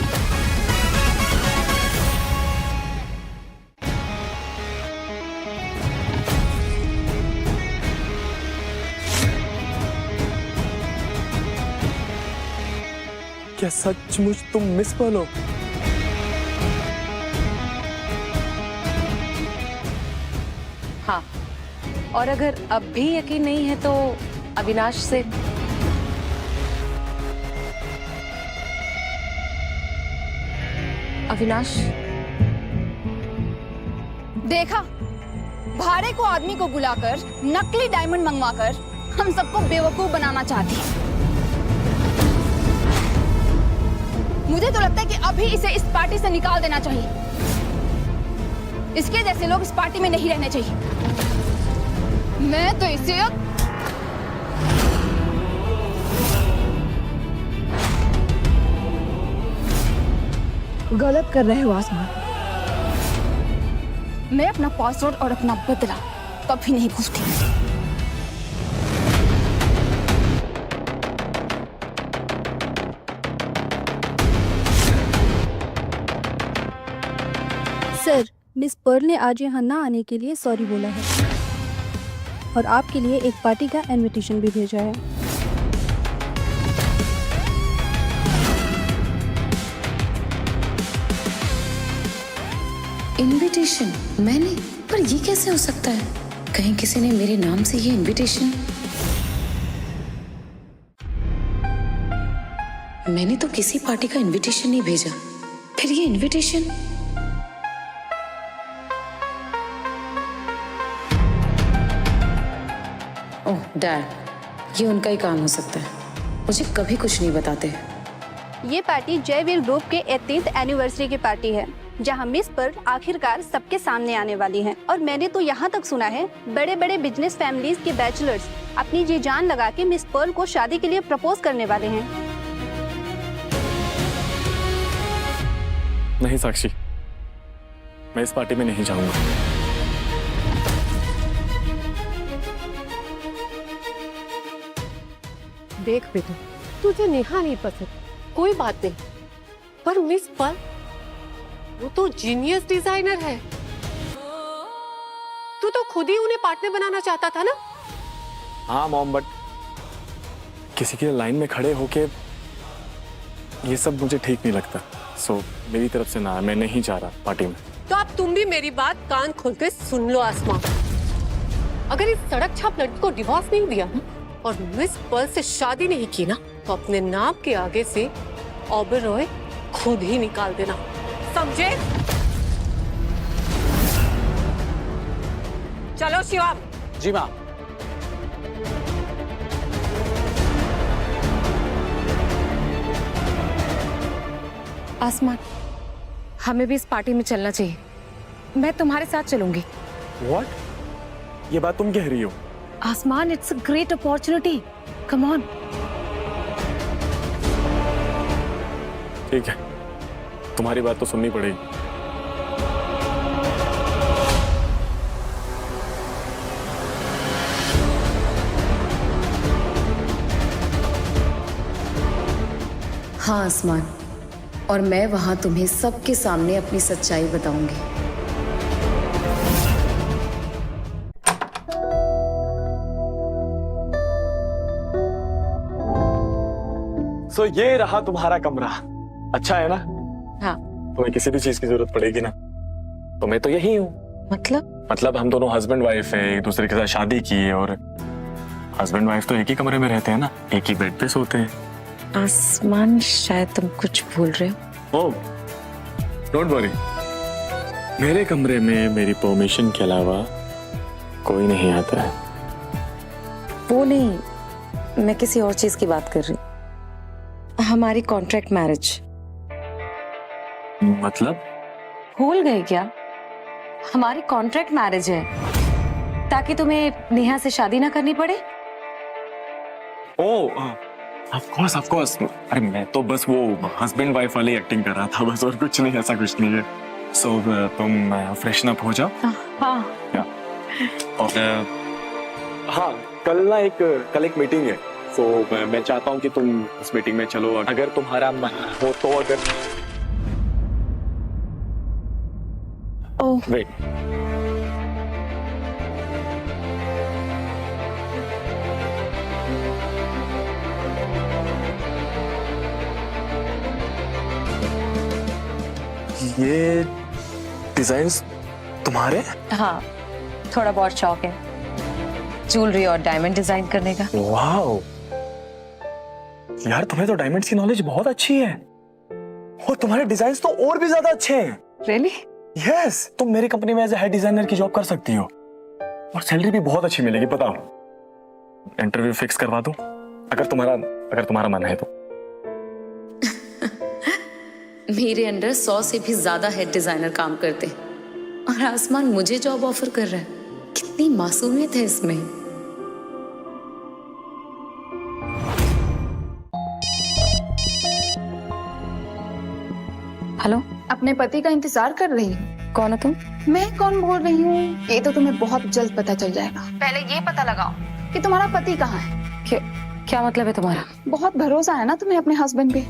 क्या सचमुच तुम मिस पॉल हो? हाँ, और अगर अब भी यकीन नहीं है तो अविनाश से। अविनाश, देखा, भाड़े को आदमी को बुलाकर नकली डायमंड मंगवाकर हम सबको बेवकूफ बनाना चाहती है। मुझे तो लगता है कि अभी इसे इस पार्टी से निकाल देना चाहिए। इसके जैसे लोग इस पार्टी में नहीं रहने चाहिए। मैं तो इसे गलत कर रहे हो आसमान। मैं अपना पासवर्ड और अपना बदला कभी नहीं भूलती। सर, मिस पर्ल ने आज यहाँ ना आने के लिए सॉरी बोला है और आपके लिए एक पार्टी का इनविटेशन भी भेजा है। इनविटेशन? मैंने? पर ये कैसे हो सकता है? कहीं किसी ने मेरे नाम से ये इनविटेशन? मैंने तो किसी पार्टी का इनविटेशन नहीं भेजा, फिर ये इनविटेशन? ओह डैड, ये उनका ही काम हो सकता है। मुझे कभी कुछ नहीं बताते। ये पार्टी जयवीर ग्रुप के 38th एनिवर्सरी की पार्टी है, जहां मिस पर्ल आखिरकार सबके सामने आने वाली हैं। और मैंने तो यहाँ तक सुना है बड़े बड़े बिजनेस फैमिलीज के बैचलर्स अपनी जी जान लगा के मिस पर्ल को शादी के लिए प्रपोज करने वाले हैं। नहीं साक्षी, मैं इस पार्टी में नहीं जाऊंगा। देख बेटा, तुझे नेहा नहीं पसंद, कोई बात नहीं, पर मिस पर्ल वो तो जीनियस डिजाइनर है। तू तो खुद ही उन्हें पार्टनर बनाना चाहता था ना? हाँ मॉम, बट किसी के लाइन में खड़े होके ये सब मुझे ठीक नहीं लगता। सो मेरी तरफ से ना, मैं नहीं जा रहा पार्टी में। तो अब तुम भी मेरी बात कान खोल के सुन लो आसमान। अगर इस सड़क छाप लड़की को डिवोर्स नहीं दिया और मिस पर्ल से शादी नहीं की ना, तो अपने नाम के आगे से ओबेरॉय खुद ही निकाल देना, समझे? चलो शिवम। जी माँ। आसमान, हमें भी इस पार्टी में चलना चाहिए। मैं तुम्हारे साथ चलूंगी। What? ये बात तुम कह रही हो? आसमान, it's a great opportunity, come on. ठीक है, तुम्हारी बात तो सुननी पड़ेगी। हाँ आसमान, और मैं वहां तुम्हें सबके सामने अपनी सच्चाई बताऊंगी। सो ये रहा तुम्हारा कमरा, अच्छा है ना? हाँ। तुम्हें किसी भी चीज की जरूरत पड़ेगी ना, तो मैं तो यही हूँ। मतलब हम दोनों हस्बैंड वाइफ है, एक दूसरे के साथ शादी की है, और हस्बैंड वाइफ तो एक ही कमरे में रहते हैं ना, एक ही बेड पे सोते हैं। आसमान, शायद तुम कुछ भूल रहे हो। ओह, डोंट वरी, मेरे कमरे में मेरी परमिशन के अलावा कोई नहीं आता है। वो नहीं, मैं किसी और चीज की बात कर रही हूँ। हमारी कॉन्ट्रैक्ट मैरिज। मतलब? भूल गए क्या? हमारी कॉन्ट्रैक्ट मैरिज है, ताकि तुम्हें नेहा से शादी ना करनी पड़े। ओह, ऑफ कोर्स। अरे मैं तो बस वो हस्बैंड वाइफ वाली एक्टिंग कर रहा था, बस, और कुछ नहीं, ऐसा कुछ नहीं है। सो तुम फ्रेशन अप हो जाओ। हाँ। और हाँ, कल एक मीटिंग है, सो मैं चाहता हूँ कि तुम उस मीटिंग में चलो, अगर तुम्हारा मन हो तो। अगर वेट, ये डिजाइन्स तुम्हारे? हाँ, थोड़ा बहुत शौक है ज्वेलरी और डायमंड डिजाइन करने का। वाओ यार, तुम्हें तो डायमंड्स की नॉलेज बहुत अच्छी है, और तुम्हारे डिजाइन्स तो और भी ज्यादा अच्छे हैं। रियली? यस, तुम मेरी कंपनी में एज ए हेड डिजाइनर की जॉब कर सकती हो, और सैलरी भी बहुत अच्छी मिलेगी। बताओ, इंटरव्यू फिक्स करवा दूं, अगर तुम्हारा मन है तो। मेरे अंडर 100 से भी ज्यादा हेड डिजाइनर काम करते हैं और आसमान मुझे जॉब ऑफर कर रहा है। कितनी मासूमियत है इसमें। हेलो, अपने पति का इंतजार कर रही हूँ। कौन हो तुम? मैं कौन बोल रही हूँ ये तो तुम्हें बहुत जल्द पता चल जाएगा। पहले ये पता लगाओ कि तुम्हारा पति कहाँ है। क्या मतलब है तुम्हारा? बहुत भरोसा है ना तुम्हें अपने हस्बैंड पे।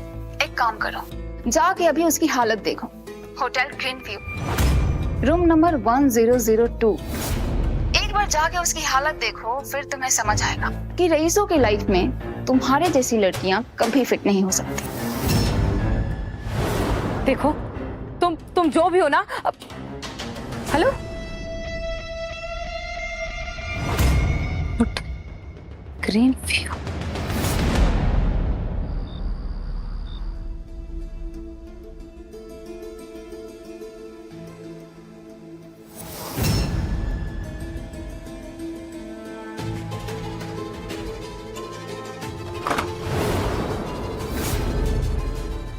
एक काम करो, जाके अभी उसकी हालत देखो। Hotel green view, room number 1002। एक बार जाके उसकी हालत देखो, फिर तुम्हें समझ आएगा कि रईसों की लाइफ में तुम्हारे जैसी लड़कियां कभी फिट नहीं हो सकती। देखो, तुम जो भी हो ना। Hello, green view.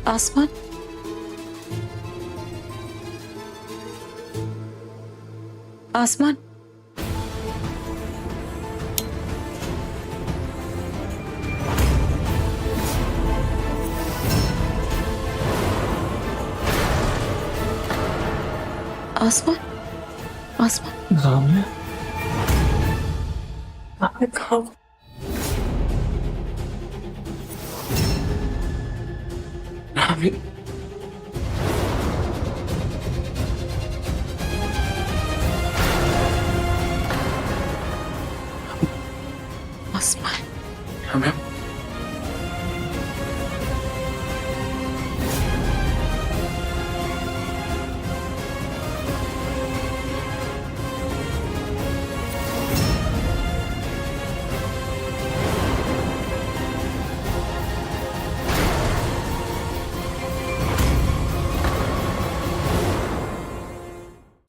आसमान, आसमान, आसमान, आसमान। राम्या, राम्या, आसमान,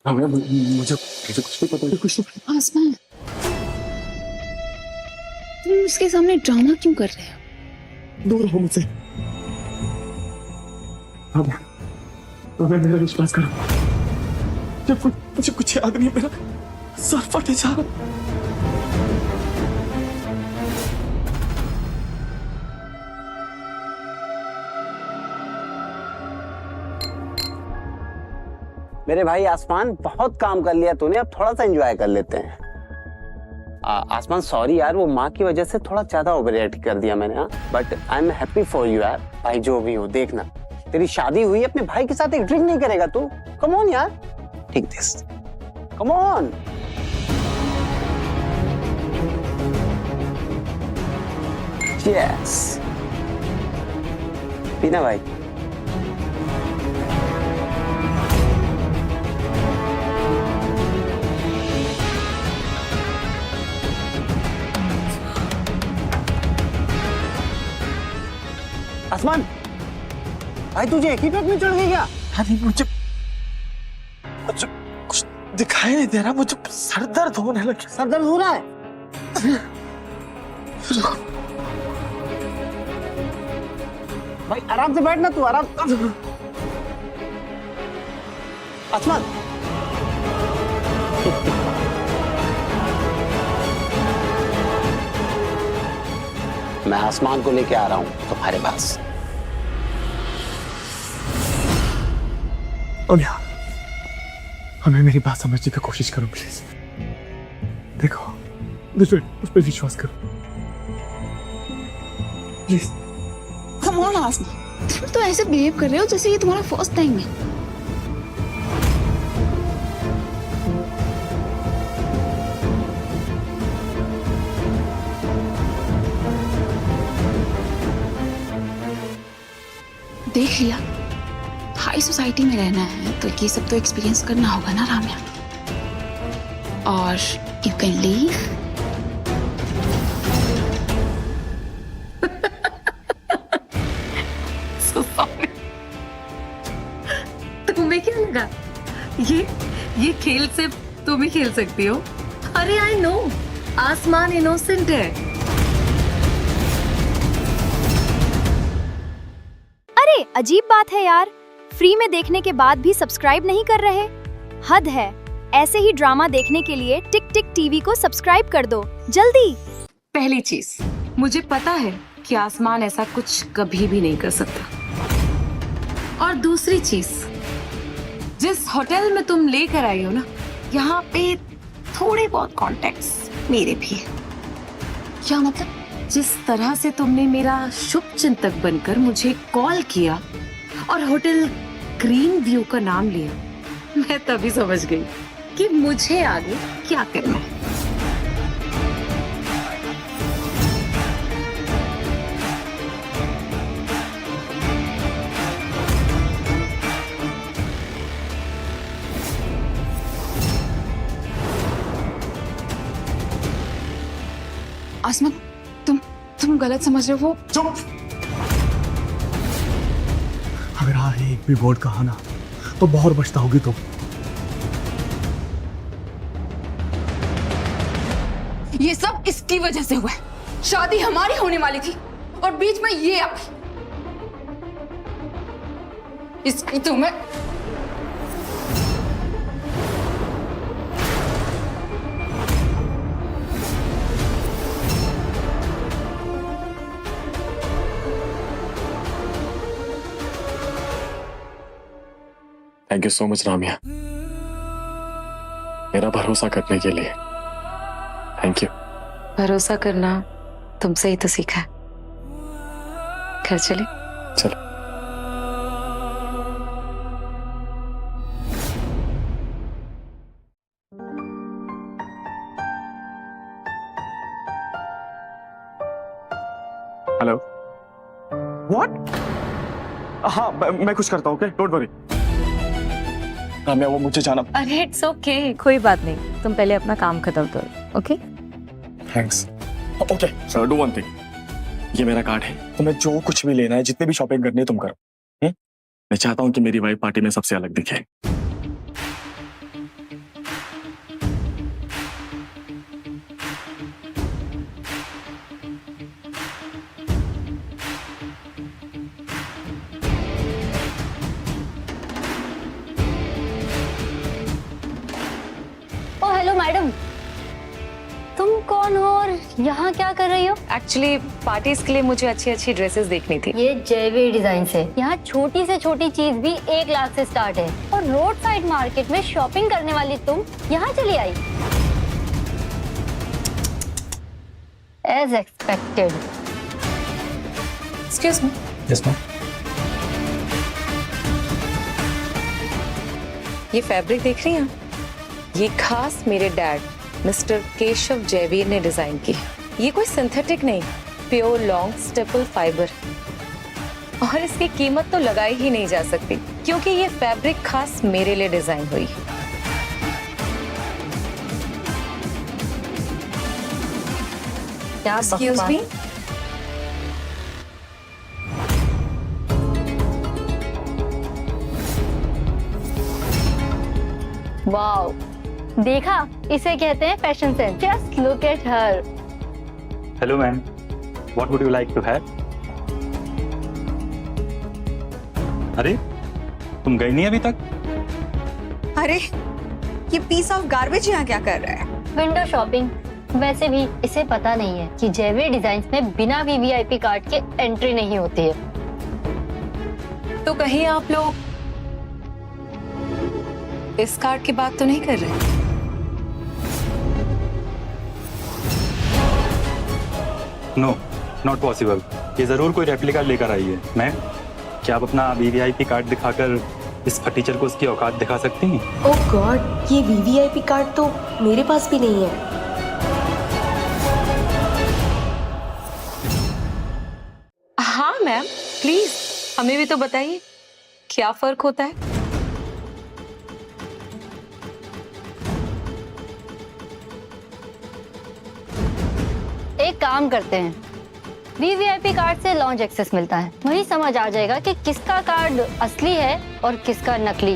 राम्या, मुझे कुछ नहीं पता। कुछ आसमान, तुम उसके सामने ड्रामा क्यों कर रहे हो? दूर हो मुझसे। अब मेरा विश्वास करो, जब मुझे कुछ याद नहीं, मेरा सर फटे जा रहा। मेरे भाई आसमान, बहुत काम कर लिया तूने, अब थोड़ा सा एंजॉय कर लेते हैं। आसमान सॉरी यार, वो माँ की वजह से थोड़ा ज्यादा ओवर रिएक्ट कर दिया मैंने। But I am happy for you यार। भाई जो भी हो, देखना तेरी शादी हुई, अपने भाई के साथ एक ड्रिंक नहीं करेगा तू? कम ऑन यार, take this, come on. Yes, पीना भाई। आसमान भाई, तुझे एक ही पेट में चढ़ गई क्या? अरे मुझे कुछ दिखाई नहीं दे रहा, मुझे सर दर्द होने लगा। सर दर्द हो रहा है? भाई आराम से बैठना तू, आराम। आसमान, मैं आसमान को लेके आ रहा हूं तुम्हारे पास। ओलिया, हमें मेरी बात समझने की कोशिश करो प्लीज। देखो, उस पर विश्वास करो प्लीज। कम ऑन आसमान, तुम तो ऐसे बिहेव कर रहे हो जैसे ये तुम्हारा फर्स्ट टाइम है। देख लिया, हाई सोसाइटी में रहना है तो ये सब तो एक्सपीरियंस करना होगा ना राम्या। और यू कैन लीव। तुम्हें क्या लगा ये खेल सिर्फ तुम ही खेल सकती हो? अरे आई नो, आसमान इनोसेंट है। अरे अजीब बात है यार, फ्री में देखने के बाद भी सब्सक्राइब नहीं कर रहे? हद है। ऐसे ही ड्रामा देखने के लिए टिक टिक टीवी को सब्सक्राइब कर दो जल्दी। पहली चीज, मुझे पता है कि आसमान ऐसा कुछ कभी भी नहीं कर सकता। और दूसरी चीज, जिस होटल में तुम लेकर आई हो ना, यहाँ पे थोड़े बहुत कॉन्टेक्ट्स मेरे भी हैं। क्या मतलब? जिस तरह से तुमने मेरा शुभ चिंतक बनकर मुझे कॉल किया और होटल ग्रीन व्यू का नाम लिया, मैं तभी समझ गई कि मुझे आगे क्या करना है। आसमान, तुम गलत समझ रहे हो। चुप। अगर हाँ एक भी वर्ड कहा ना तो बहुत बचता होगी तुम। ये सब इसकी वजह से हुआ है। शादी हमारी होने वाली थी और बीच में ये आ गई। इसकी तो मैं thank you so much Ramiya, मेरा भरोसा करने के लिए थैंक यू। भरोसा करना तुमसे ही तो सीखा है। घर चले? चलो। हेलो। व्हाट? हाँ मैं कुछ करता हूँ, ओके, डोंट वरी। रामिया वो मुझे जाना। अरे इट्स ओके, कोई बात नहीं, तुम पहले अपना काम खत्म करो, okay? Thanks. Okay sir, do one thing, ये मेरा कार्ड है, तुम्हें जो कुछ भी लेना है, जितने भी शॉपिंग करनी है तुम करो। मैं चाहता हूँ कि मेरी वाइफ पार्टी में सबसे अलग दिखे। हेलो मैडम, तुम कौन हो और यहाँ क्या कर रही हो? एक्चुअली पार्टीज के लिए मुझे अच्छी अच्छी ड्रेसेस देखनी थी। ये जयवीर डिजाइन है। यहाँ छोटी से छोटी चीज भी 1 लाख से स्टार्ट है और रोड साइड मार्केट में शॉपिंग करने वाली तुम यहाँ चली आई। As expected. Excuse me. Yes ma'am. ये फैब्रिक देख रही हैं? ये खास मेरे डैड मिस्टर केशव जयवीर ने डिजाइन की। ये कोई सिंथेटिक नहीं, प्योर लॉन्ग स्टेपल फाइबर। और इसकी कीमत तो लगाई ही नहीं जा सकती क्योंकि ये फैब्रिक खास मेरे लिए डिजाइन हुई। क्या एक्सक्यूज मी। वाओ, देखा, इसे कहते हैं fashion sense. Just look at her. Hello ma'am, what would you like to have? अरे तुम गई नहीं अभी तक? अरे ये पीस ऑफ गार्बेज यहाँ क्या कर रहा है? Window shopping. वैसे भी इसे पता नहीं है कि जयवीर डिजाइन्स में बिना वीवीआईपी कार्ड के एंट्री नहीं होती है। तो कहीं आप लोग इस कार्ड की बात तो नहीं कर रहे? No, not possible. ये जरूर कोई रेप्लिका लेकर आई है। मैम, क्या आप अपना वीवीआईपी कार्ड दिखाकर इस फटीचर को उसकी औकात दिखा सकती हैं? ओह गॉड, ये वीवीआईपी कार्ड तो मेरे पास भी नहीं है। हाँ मैम, प्लीज हमें भी तो बताइए क्या फर्क होता है। एक काम करते हैं, वीवीआईपी कार्ड से लॉन्च एक्सेस मिलता है, वही समझ आ जाएगा कि किसका कार्ड असली है और किसका नकली।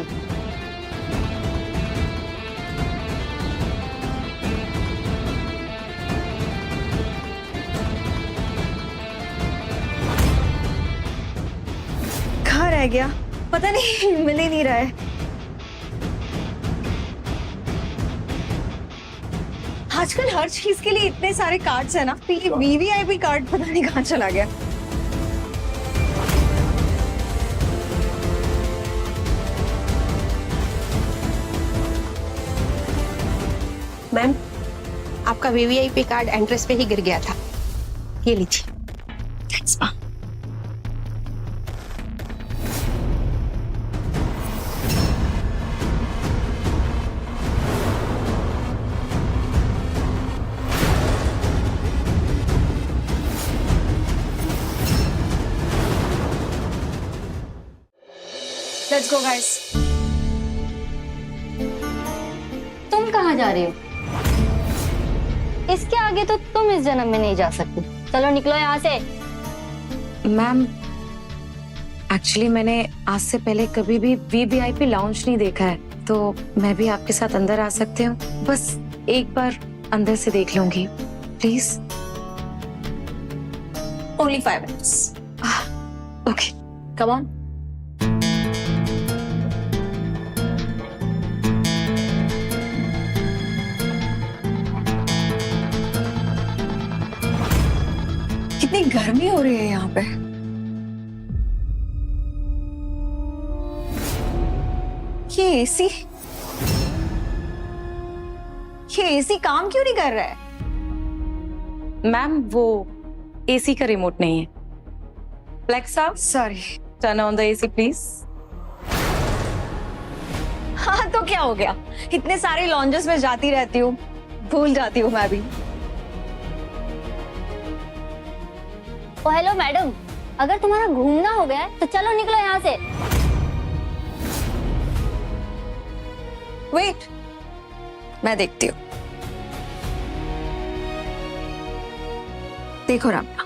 कहाँ रह गया पता नहीं मिल ही नहीं रहा है। आजकल हर चीज के लिए इतने सारे कार्ड्स है ना, तो ये वीवीआईपी कार्ड पता नहीं कहाँ चला गया। मैम, आपका वीवीआईपी कार्ड एंट्रेंस पे ही गिर गया था, ये लीजिए। Thanks ma'am. Let's go guys. तुम कहाँ जा रही हो? इसके आगे तो तुम इस जन्म में नहीं जा सकती। चलो निकलो यहाँ से। मैम, एक्चुअली मैंने आज से पहले कभी भी वीवीआईपी लाउंज नहीं देखा है, तो मैं भी आपके साथ अंदर आ सकती हूँ? बस एक बार अंदर से देख लूंगी please. Only 5 minutes. Okay, come on. कितनी गर्मी हो रही है यहाँ पे। ये एसी काम क्यों नहीं कर रहा है? मैम वो एसी का रिमोट नहीं है। Alexa, sorry. turn on the AC please. हाँ तो क्या हो गया, इतने सारे लॉन्जेस में जाती रहती हूँ, भूल जाती हूँ मैं भी। ओ हेलो मैडम, अगर तुम्हारा घूमना हो गया है तो चलो निकलो यहाँ से। वेट, मैं देखती हूँ। देखो रमना,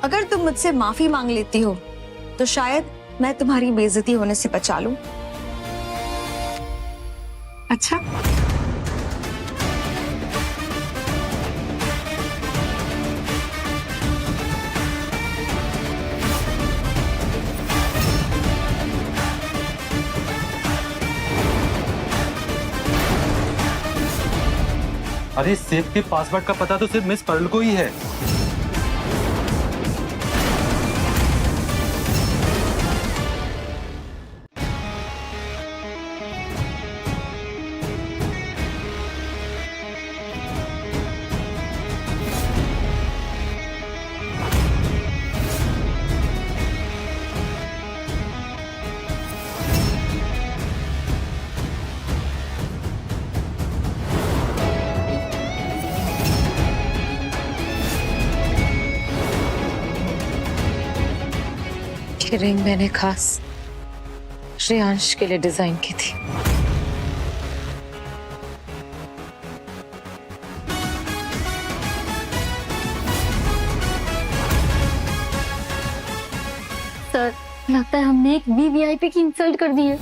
अगर तुम मुझसे माफी मांग लेती हो तो शायद मैं तुम्हारी बेइज्जती होने से बचा लूं। अच्छा? अरे सेफ के पासवर्ड का पता तो सिर्फ मिस पर्ल को ही है। ये रिंग मैंने खास श्रेयांश के लिए डिजाइन की थी। सर, लगता है हमने एक वीवीआईपी की इंसल्ट कर दी है।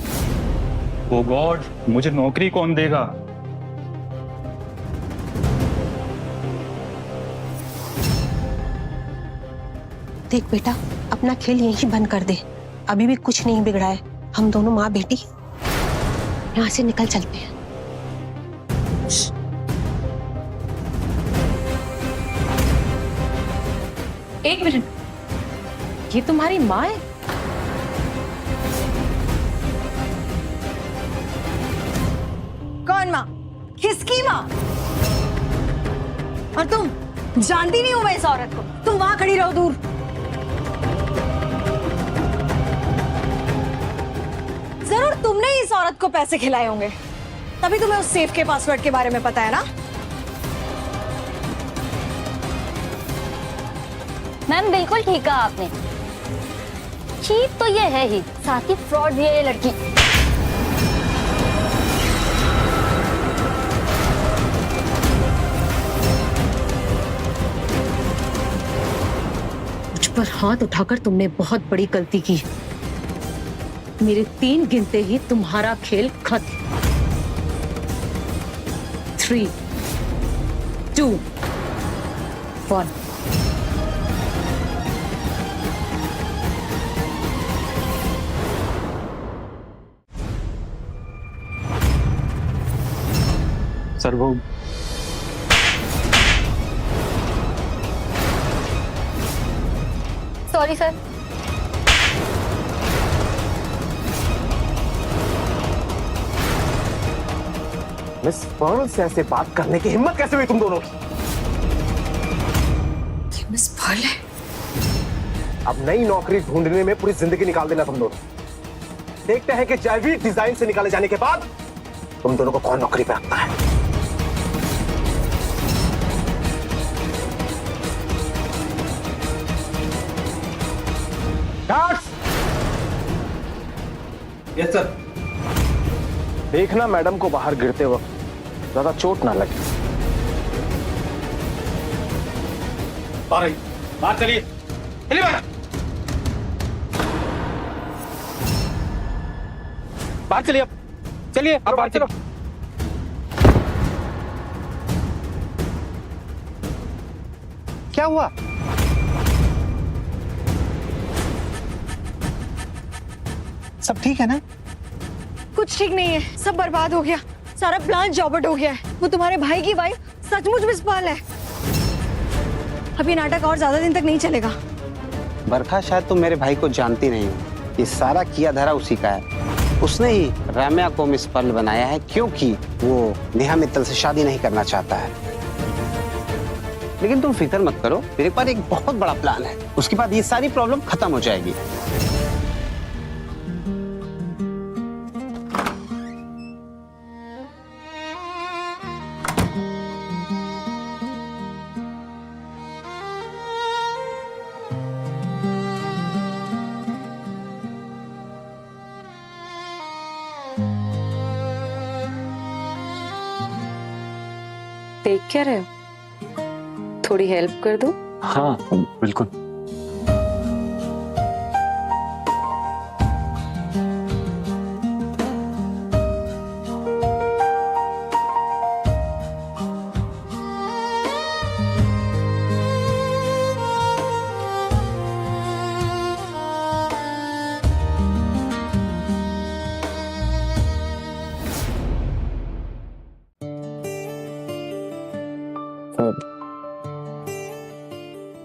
ओ गॉड, मुझे नौकरी कौन देगा? देख बेटा, अपना खेल यहीं बंद कर दे, अभी भी कुछ नहीं बिगड़ा है। हम दोनों माँ बेटी यहाँ से निकल चलते हैं। एक मिनट, ये तुम्हारी माँ है? कौन माँ? किसकी माँ? और तुम जानती नहीं हो मैं इस औरत को। तुम वहां खड़ी रहो दूर। जरूर तुमने इस औरत को पैसे खिलाए होंगे, तभी तुम्हें उस सेफ के पासवर्ड के बारे में पता है ना? मैम बिल्कुल ठीक कहा आपने। चीट तो ये है ही, साथ ही फ्रॉड भी है ये लड़की। मुझ पर हाथ उठाकर तुमने बहुत बड़ी गलती की। मेरे 3 गिनते ही तुम्हारा खेल खत्म। 3, 2, 1। सर वो सॉरी सर। मिस पर्ल से ऐसे बात करने की हिम्मत कैसे हुई तुम दोनों की? ये मिस पर्ल है। अब नई नौकरी ढूंढने में पूरी जिंदगी निकाल देना तुम दोनों। देखते हैं कि जयवीर डिजाइन से निकाले जाने के बाद तुम दोनों को कौन नौकरी पे रखता है। Yes sir. देखना मैडम को बाहर गिरते वक्त ज्यादा चोट ना लगे। बाहर चलिए, चलिए बाहर। बाहर चलिए, अब चलिए अब बाहर चलो। क्या हुआ? सब ठीक है ना? कुछ ठीक नहीं है, सब बर्बाद हो गया, सारा प्लान चौपट हो गया है। वो तुम्हारे भाई की वाइफ सचमुच मिस पर्ल है। अभी नाटक और ज्यादा दिन तक नहीं चलेगा। बरखा शायद तुम मेरे भाई को जानती नहीं हो। ये सारा किया धरा उसी का है। उसने ही राम्या को मिस पर्ल बनाया है क्योंकि वो नेहा मित्तल से शादी नहीं करना चाहता है। लेकिन तुम फिक्र मत करो, मेरे पास एक बहुत बड़ा प्लान है। उसके बाद ये सारी प्रॉब्लम खत्म हो जाएगी। देख क्या रहे हो? थोड़ी हेल्प कर दो? हाँ बिल्कुल।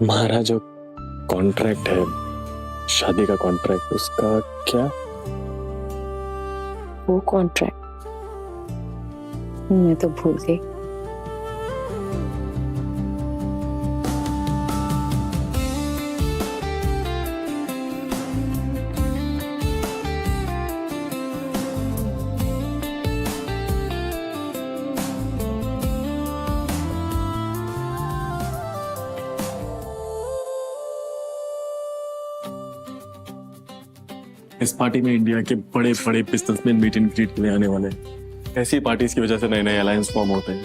हमारा जो कॉन्ट्रैक्ट है, शादी का कॉन्ट्रैक्ट, उसका क्या? वो कॉन्ट्रैक्ट मैं तो भूल गई। इस पार्टी में इंडिया के बड़े बड़े बिजनेसमैन मीट एंड ग्रीट के लिए आने वाले हैं। ऐसी पार्टीज की वजह से नए नए अलायंस फॉर्म होते हैं।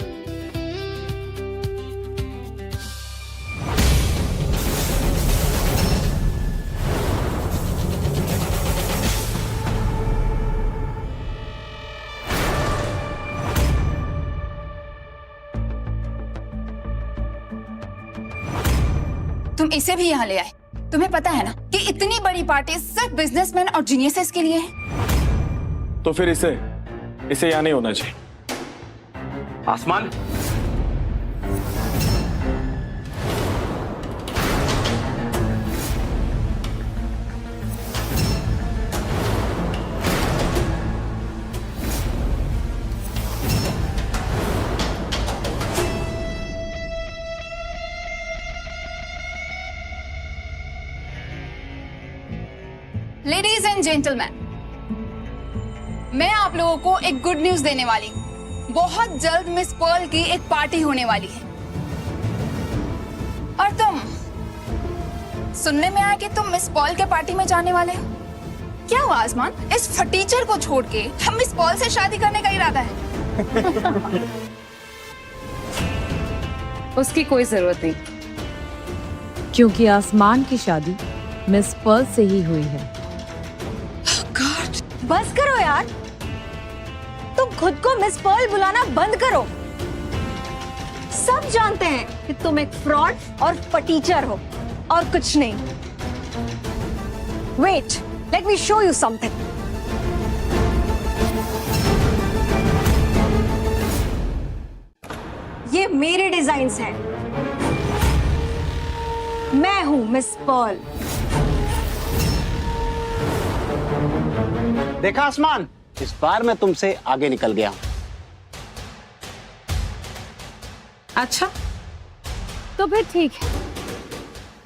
तुम इसे भी यहाँ ले आए। तुम्हें पता है ना कि इतनी बड़ी पार्टी सिर्फ बिजनेसमैन और जीनियसेस के लिए है। तो फिर इसे यहाँ नहीं होना चाहिए। आसमान, लेडीज एंड जेंटलमैन, मैं आप लोगों को एक गुड न्यूज देने वाली हूँ। बहुत जल्द मिस पर्ल की एक पार्टी होने वाली है। और तुम, सुनने में आया कि तुम मिस पर्ल के पार्टी में जाने वाले हो। क्या हुआ आसमान, इस फटीचर को छोड़ के हम मिस पर्ल से शादी करने का इरादा है? उसकी कोई जरूरत नहीं, क्योंकि आसमान की शादी मिस पर्ल से ही हुई है। बस करो यार, तुम खुद को मिस पर्ल बुलाना बंद करो। सब जानते हैं कि तुम एक फ्रॉड और फटीचर हो और कुछ नहीं। Wait, let me show you something. मेरे डिजाइन्स हैं। मैं हूं मिस पर्ल। देखा आसमान, इस बार मैं तुमसे आगे निकल गया हूं। अच्छा, तो फिर ठीक है।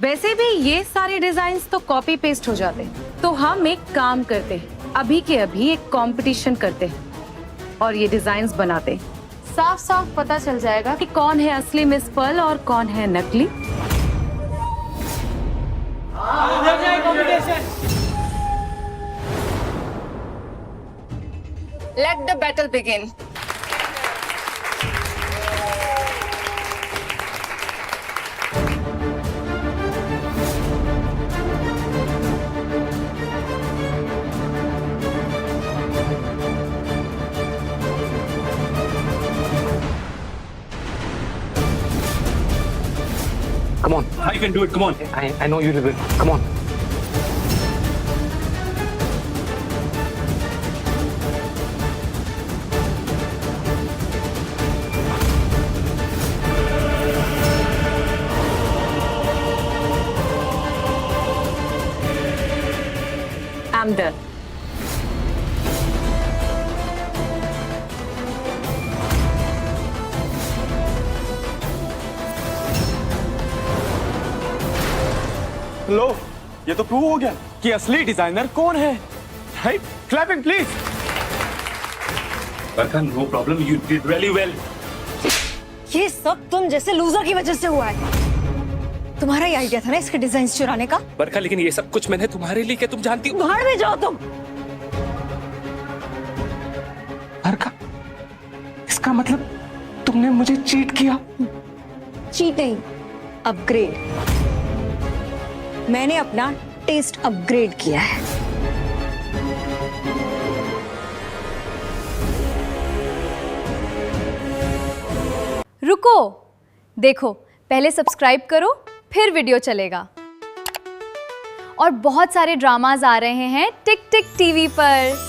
वैसे भी ये सारे डिजाइन्स तो कॉपी पेस्ट हो जाते हैं, तो हम एक काम करते हैं, अभी के अभी एक कंपटीशन करते हैं और ये डिजाइन्स बनाते हैं। साफ साफ पता चल जाएगा कि कौन है असली मिस पर्ल और कौन है नकली। Let the battle begin. Come on. I can do it. Come on. I know you will. Come on. I'm done. लो, ये तो प्रूव हो गया कि असली डिजाइनर कौन है। Right? Clapping please. Barkha, no problem, you did really well. ये सब तुम जैसे लूजर की वजह से हुआ है। तुम्हारा ही आइडिया था ना इसके डिजाइन चुराने का। बरखा, लेकिन ये सब कुछ मैंने तुम्हारे लिए किया, तुम जानती हो। भाड़ में जाओ तुम। बरखा, इसका मतलब तुमने मुझे चीट किया। चीट नहीं, अपग्रेड। मैंने अपना टेस्ट अपग्रेड किया है। रुको, देखो, पहले सब्सक्राइब करो, फिर वीडियो चलेगा। और बहुत सारे ड्रामाज आ रहे हैं टिक टिक टीवी पर।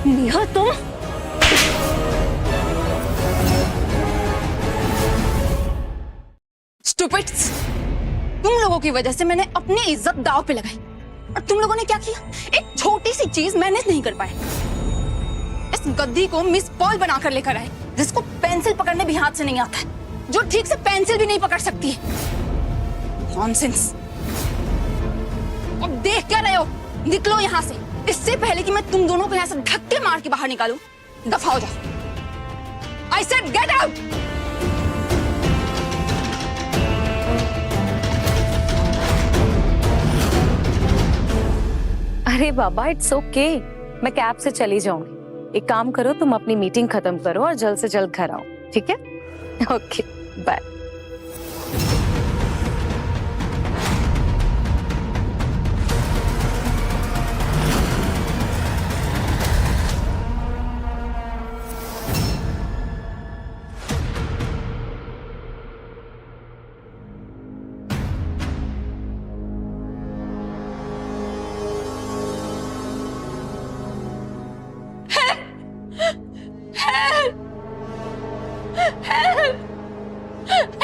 नेहा, तुम Stupids! तुम लोगों की वजह से मैंने अपनी इज्जत दांव पे लगाई और तुम लोगों ने क्या किया? एक छोटी सी चीज मैनेज नहीं कर पाए। इस गद्दी को मिस पर्ल बनाकर लेकर आए, जिसको पेंसिल पकड़ने भी हाथ से नहीं आता है, जो ठीक से पेंसिल भी नहीं पकड़ सकती है। नॉनसेंस! अब देख क्या रहे हो? निकलो यहाँ से, इससे पहले कि मैं तुम दोनों को यहाँ से धक्के मार के बाहर निकालूं। दफा हो जाओ। I said get out! अरे बाबा, इट्स ओके, मैं कैब से चली जाऊंगी। एक काम करो, तुम अपनी मीटिंग खत्म करो और जल्द से जल्द घर आओ, ठीक है? Okay, bye.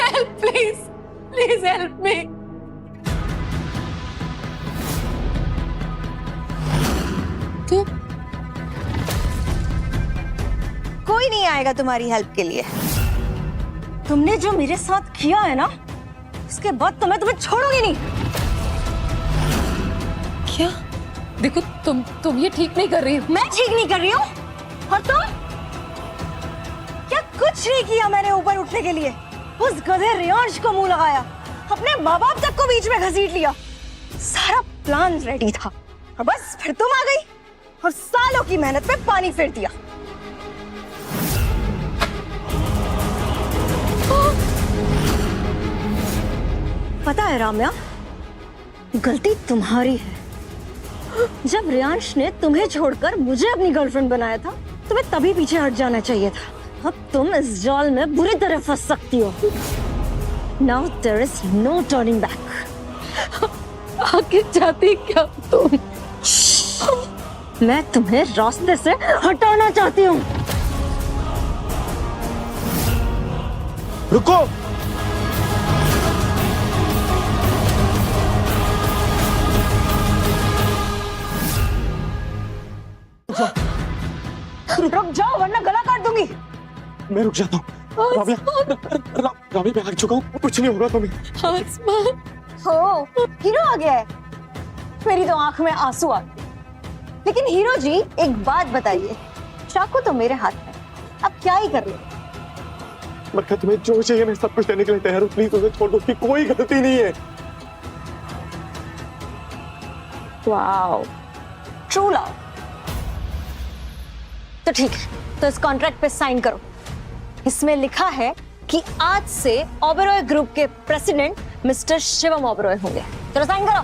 Help, please. Please help me. क्यों? कोई नहीं आएगा तुम्हारी हेल्प के लिए। तुमने जो मेरे साथ किया है ना, उसके बाद तो मैं तुम्हें छोड़ूंगी नहीं। क्या? देखो, तुम ये ठीक नहीं कर रही हो। मैं ठीक नहीं कर रही हूँ? और तुम? क्या कुछ नहीं किया मैंने ऊपर उठने के लिए। उस गधे रियांश को मुंह लगाया, अपने माँ बाप तक को बीच में घसीट लिया। सारा प्लान रेडी था और बस फिर तुम आ गई और सालों की मेहनत पे पानी फेर दिया। पता है राम्या, गलती तुम्हारी है। जब रियांश ने तुम्हें छोड़कर मुझे अपनी गर्लफ्रेंड बनाया था, तुम्हें तभी पीछे हट जाना चाहिए था। अब तुम इस जाल में बुरी तरह फंस सकती हो। Now there is no turning back. आखिर चाहती क्या तुम? मैं तुम्हें रास्ते से हटाना चाहती हूँ। रुको। रुक जाओ वरना गला काट दूंगी। मैं रुक जाता हूँ। रामी मैं आ चुका हूँ, कुछ नहीं होगा तुम्हें। आसमान। हो हीरो आ गया है। मेरी तो आंख में आंसू आ गए। लेकिन हीरो जी एक बात बताइए, चाकू तो मेरे हाथ में, अब क्या ही कर ले? बरखा तुम्हें जो चाहिए मैं सब कुछ देने के लिए तैयार हूँ, प्लीज उसे छोड़ दो, उसकी कोई गलती नहीं है। Wow, true love. तो ठीक है, तो इस कॉन्ट्रैक्ट पे साइन करो। इसमें लिखा है कि आज से ओबेरॉय ग्रुप के प्रेसिडेंट मिस्टर शिवम ओबेरॉय होंगे। चलो साइन करो।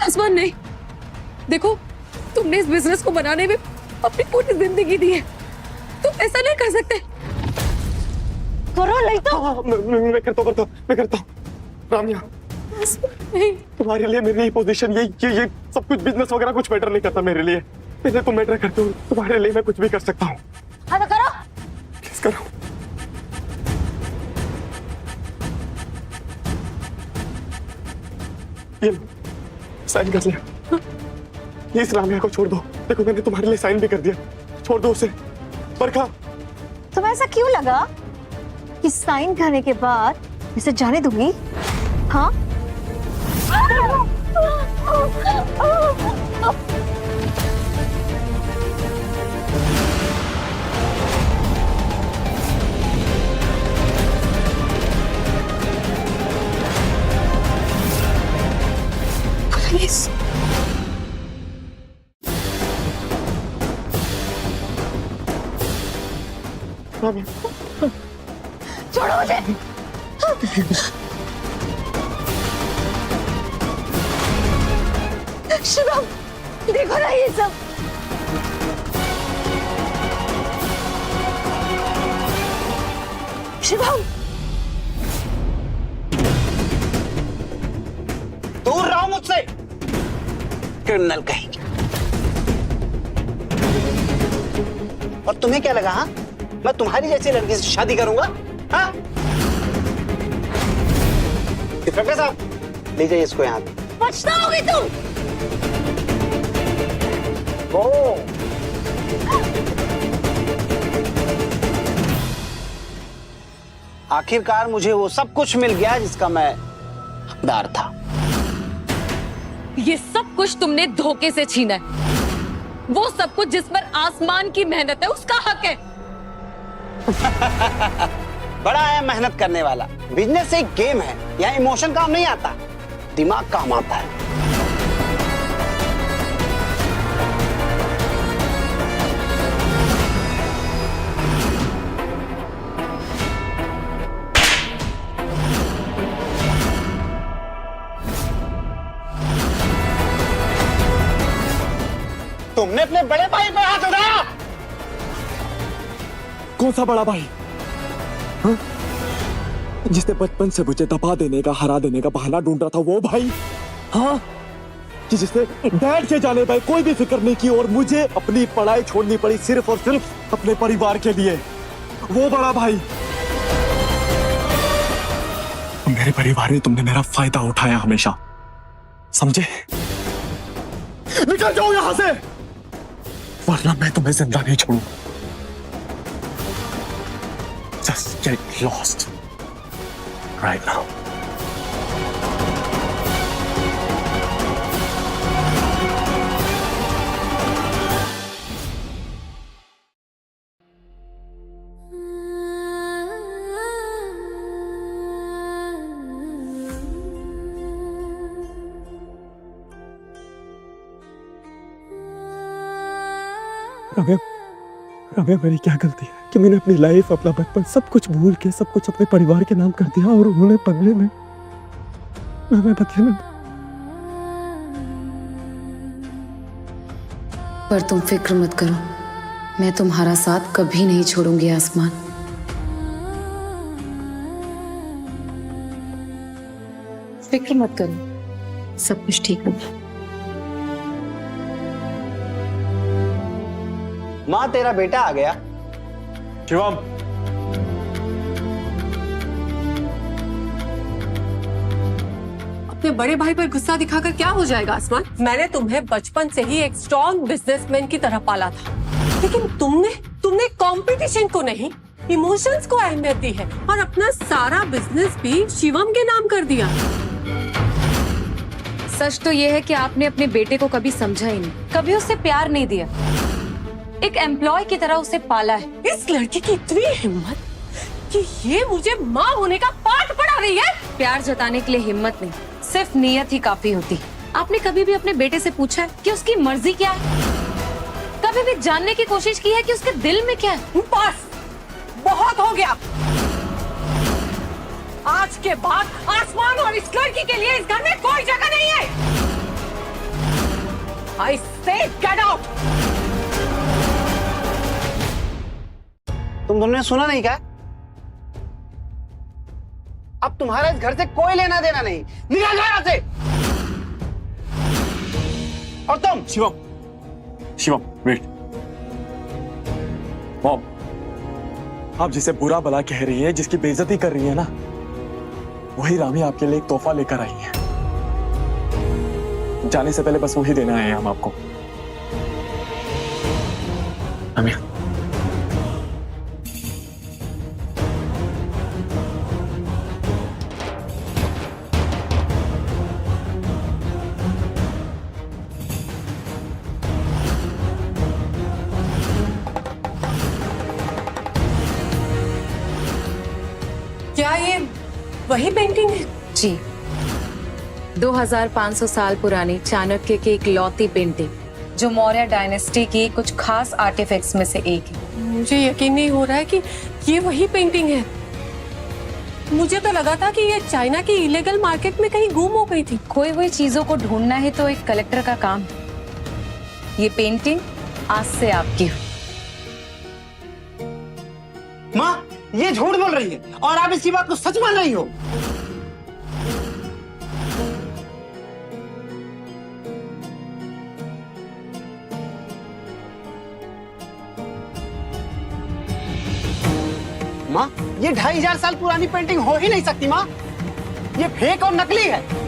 आसमान नहीं, देखो तुमने इस बिजनेस को बनाने में अपनी पूरी जिंदगी दी है, तुम ऐसा नहीं कर सकते। करो नहीं तो। हाँ, मैं करता हूँ। रामिया, तुम्हारे लिए मेरी पोजीशन ये सब कुछ बिजनेस वगैरह कुछ मैटर नहीं करता मेरे लिए। पहले तुम मैटर करते हो, तुम्हारे लिए मैं कुछ भी कर सकता हूँ। हाँ तो करो। प्लीज करो। ये लो, साइन कर लिया। प्लीज रामिया को छोड़ दो। देखो मैंने तुम्हारे लिए साइन भी कर दिया, छोड़ दो उसे। बरखा, तुम्हें ऐसा क्यों लगा कि साइन करने के बाद इसे जाने दूंगी? हाँ? प्लीज छोड़ो मुझे। शिवम, देखो ना ये सब। शिवम, दूर रहो मुझसे, क्रिमिनल कहीं। और तुम्हें क्या लगा? हाँ, मैं तुम्हारी जैसी लड़की से शादी करूंगा? हाँ? इंस्पेक्टर साहब, ले जाइए इसको यहाँ पे। पछताओगी तुम। ओ, आखिरकार मुझे वो सब कुछ मिल गया जिसका मैं हकदार था। ये सब कुछ तुमने धोखे से छीना है। वो सब कुछ जिस पर आसमान की मेहनत है उसका हक है। बड़ा है मेहनत करने वाला। बिजनेस एक गेम है, यहाँ इमोशन काम नहीं आता, दिमाग काम आता है। तुमने अपने बड़े भाई पर हाथ उठाया। कौन सा बड़ा भाई? हाँ? जिसने बचपन से मुझे दबा देने का, हरा देने का बहाना ढूंढ रहा था, वो भाई? हाँ, कि जिसने डैड के जाने पर कोई भी फिक्र नहीं की और मुझे अपनी पढ़ाई छोड़नी पड़ी सिर्फ और सिर्फ अपने परिवार के लिए, वो बड़ा भाई? मेरे परिवार ने तुमने मेरा फायदा उठाया हमेशा, समझे? निकल जाओ यहां से, वरना मैं तुम्हें जिंदा नहीं छोड़ूं। Just get lost right now. रम्या, मेरी क्या गलती है कि मैंने अपनी लाइफ, अपना बचपन सब कुछ भूल के सब कुछ अपने परिवार के नाम कर दिया और उन्होंने बदले में पर तुम फिक्र मत करो, मैं तुम्हारा साथ कभी नहीं छोड़ूंगी आसमान। फिक्र मत करो, सब कुछ ठीक होगा। माँ तेरा बेटा आ गया। शिवम, अपने बड़े भाई पर गुस्सा दिखाकर क्या हो जाएगा आसमान? मैंने तुम्हें बचपन से ही एक स्ट्रॉन्ग बिजनेसमैन की तरह पाला था, लेकिन तुमने कंपटीशन को नहीं, इमोशंस को अहमियत दी है और अपना सारा बिजनेस भी शिवम के नाम कर दिया। सच तो ये है कि आपने अपने बेटे को कभी समझा ही नहीं, कभी उससे प्यार नहीं दिया, एक एम्प्लॉय की तरह उसे पाला है। इस लड़की की इतनी हिम्मत कि ये मुझे माँ होने का पाठ पढ़ा रही है। प्यार जताने के लिए हिम्मत नहीं, सिर्फ नीयत ही काफी होती। आपने कभी भी अपने बेटे से पूछा है कि उसकी मर्जी क्या है? कभी भी जानने की कोशिश की है कि उसके दिल में क्या है? बस बहुत हो गया। आज के बाद आसमान और इस लड़की के लिए इस घर में कोई जगह नहीं है। I say get out। तुम दोनों ने सुना नहीं क्या? अब तुम्हारा इस घर से कोई लेना देना नहीं, निकल जाओ यहाँ से। और तुम शिवम वेट। मॉम, आप जिसे बुरा भला कह रही है, जिसकी बेइज्जती कर रही है ना, वही रामी आपके लिए एक तोहफा लेकर आई है। जाने से पहले बस वही देना है हम आपको। रामी, क्या ये वही पेंटिंग है? जी, 2500 साल पुरानी चाणक्य की एक लौती पेंटिंग, जो मौर्य डायनेस्टी की कुछ खास आर्टिफैक्ट्स में से एक है। मुझे यकीन नहीं हो रहा है कि ये वही पेंटिंग है। मुझे तो लगा था कि ये चाइना की इलीगल मार्केट में कहीं गुम हो गई थी। खोई हुई चीजों को ढूंढना है तो एक कलेक्टर का काम है। ये पेंटिंग आज से आपकी हो। माँ, ये झूठ बोल रही है और आप इसी बात को सच मान रही हो। माँ, ये 2500 साल पुरानी पेंटिंग हो ही नहीं सकती माँ। ये फेक और नकली है।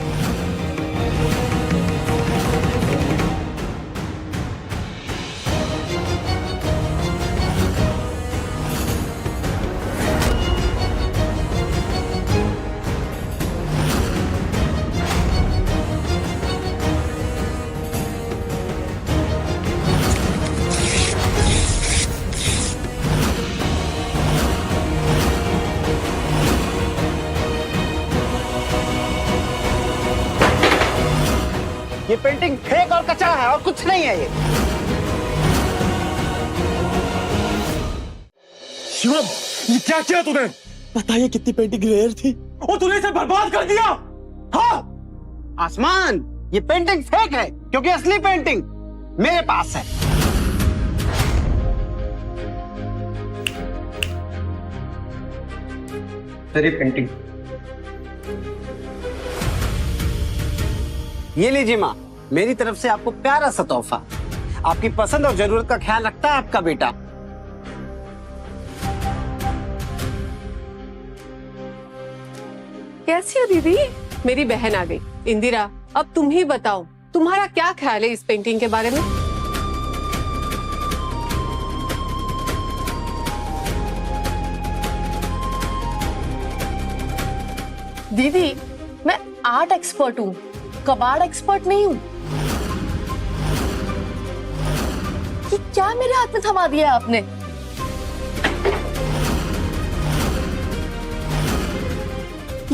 ये पेंटिंग फेक और कचरा है और कुछ नहीं है ये। शिवम, ये क्या किया तूने? बताइए कितनी पेंटिंग रेयर थी और तूने इसे बर्बाद कर दिया। हाँ आसमान, ये पेंटिंग फेक है क्योंकि असली पेंटिंग मेरे पास है। तेरी पेंटिंग ये लीजिए माँ, मेरी तरफ से आपको प्यारा सा तोहफा। आपकी पसंद और जरूरत का ख्याल रखता है आपका बेटा। कैसी हो दीदी? मेरी बहन आ गई। इंदिरा, अब तुम ही बताओ, तुम्हारा क्या ख्याल है इस पेंटिंग के बारे में? दीदी, मैं आर्ट एक्सपर्ट हूँ, कबाड़ एक्सपर्ट नहीं हूँ। ये क्या मेरे हाथ में थमा दिया आपने?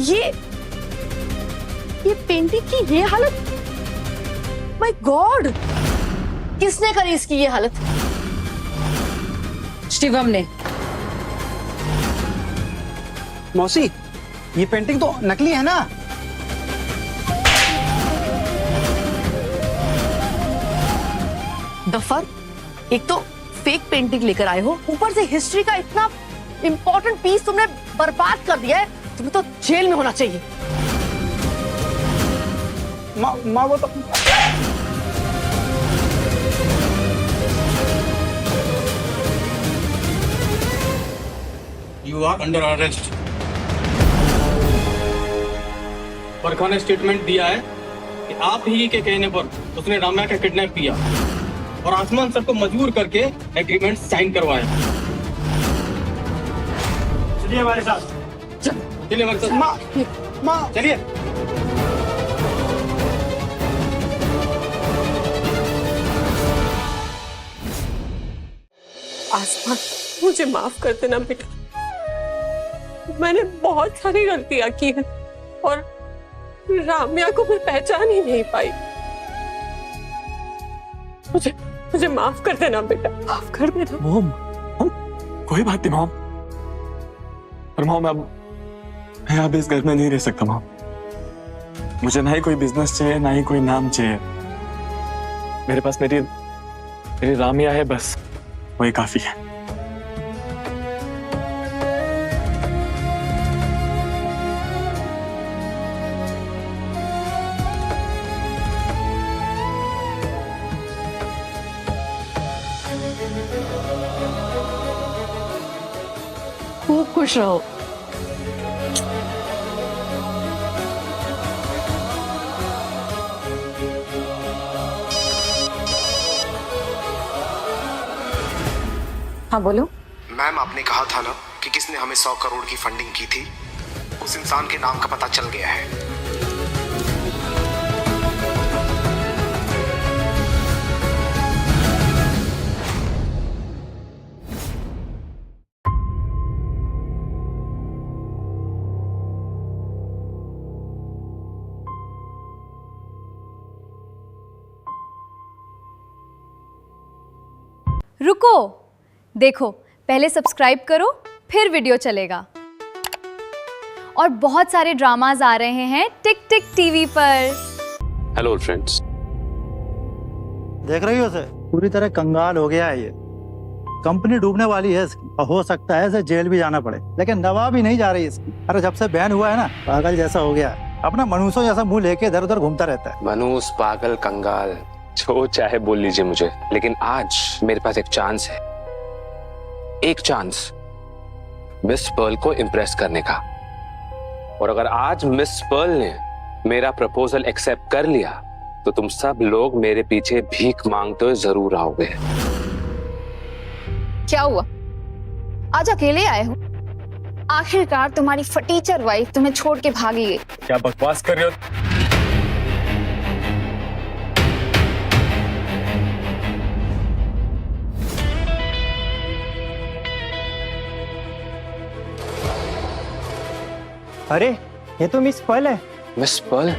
ये पेंटिंग की ये हालत, माय गॉड, किसने करी इसकी ये हालत? शिवम ने। मौसी, ये पेंटिंग तो नकली है ना? The fuck? एक तो फेक पेंटिंग लेकर आए हो, ऊपर से हिस्ट्री का इतना इंपॉर्टेंट पीस तुमने बर्बाद कर दिया है। तुम्हें तो जेल में होना चाहिए। माँ वो तो यू आर अंडर अरेस्ट। बरखा ने स्टेटमेंट दिया है कि आप ही के कहने पर उसने राम्या का किडनैप किया और आसमान सर को मजबूर करके एग्रीमेंट साइन करवाया। चलिए हमारे साथ, चलिए हमारे साथ। माँ चलिए। आसमान, मुझे माफ कर देना बेटा। मैंने बहुत सारी गलतियां की हैं और राम्या को मैं पहचान ही नहीं पाई। मुझे माफ कर देना बेटा, माफ कर देना। मॉम, कोई बात नहीं मॉम। पर मॉम अब मैं अब इस घर में नहीं रह सकता मॉम। मुझे ना ही कोई बिजनेस चाहिए, ना ही कोई नाम चाहिए। मेरे पास मेरी राम्या है, बस वही काफी है। खूब खुश रहो। हाँ बोलो। मैम, आपने कहा था ना कि किसने हमें 100 करोड़ की फंडिंग की थी, उस इंसान के नाम का पता चल गया है। रुको, देखो पहले सब्सक्राइब करो फिर वीडियो चलेगा। और बहुत सारे ड्रामाज आ रहे हैं टिक टिक टीवी पर। Hello friends. देख रही हो उसे, पूरी तरह कंगाल हो गया है ये। कंपनी डूबने वाली है इसकी और हो सकता है इसे जेल भी जाना पड़े, लेकिन दवा भी नहीं जा रही इसकी। अरे जब से बैन हुआ है ना, पागल जैसा हो गया है। अपना मनुष्यों जैसा मुंह लेके इधर उधर घूमता रहता है। मनुष्य, पागल, कंगाल, जो चाहे बोल लीजिए मुझे, लेकिन आज मेरे पास एक चांस है, एक चांस मिस पर्ल को इम्प्रेस करने का। और अगर आज मिस पर्ल ने मेरा प्रपोजल एक्सेप्ट कर लिया तो तुम सब लोग मेरे पीछे भीख मांगते हुए जरूर आओगे। क्या हुआ, आज अकेले आए हो? आखिरकार तुम्हारी फटीचर वाइफ तुम्हें छोड़ के भागी गई। क्या बकवास कर रहे हो? अरे ये तो मिस पर्ल है। Miss Pearl?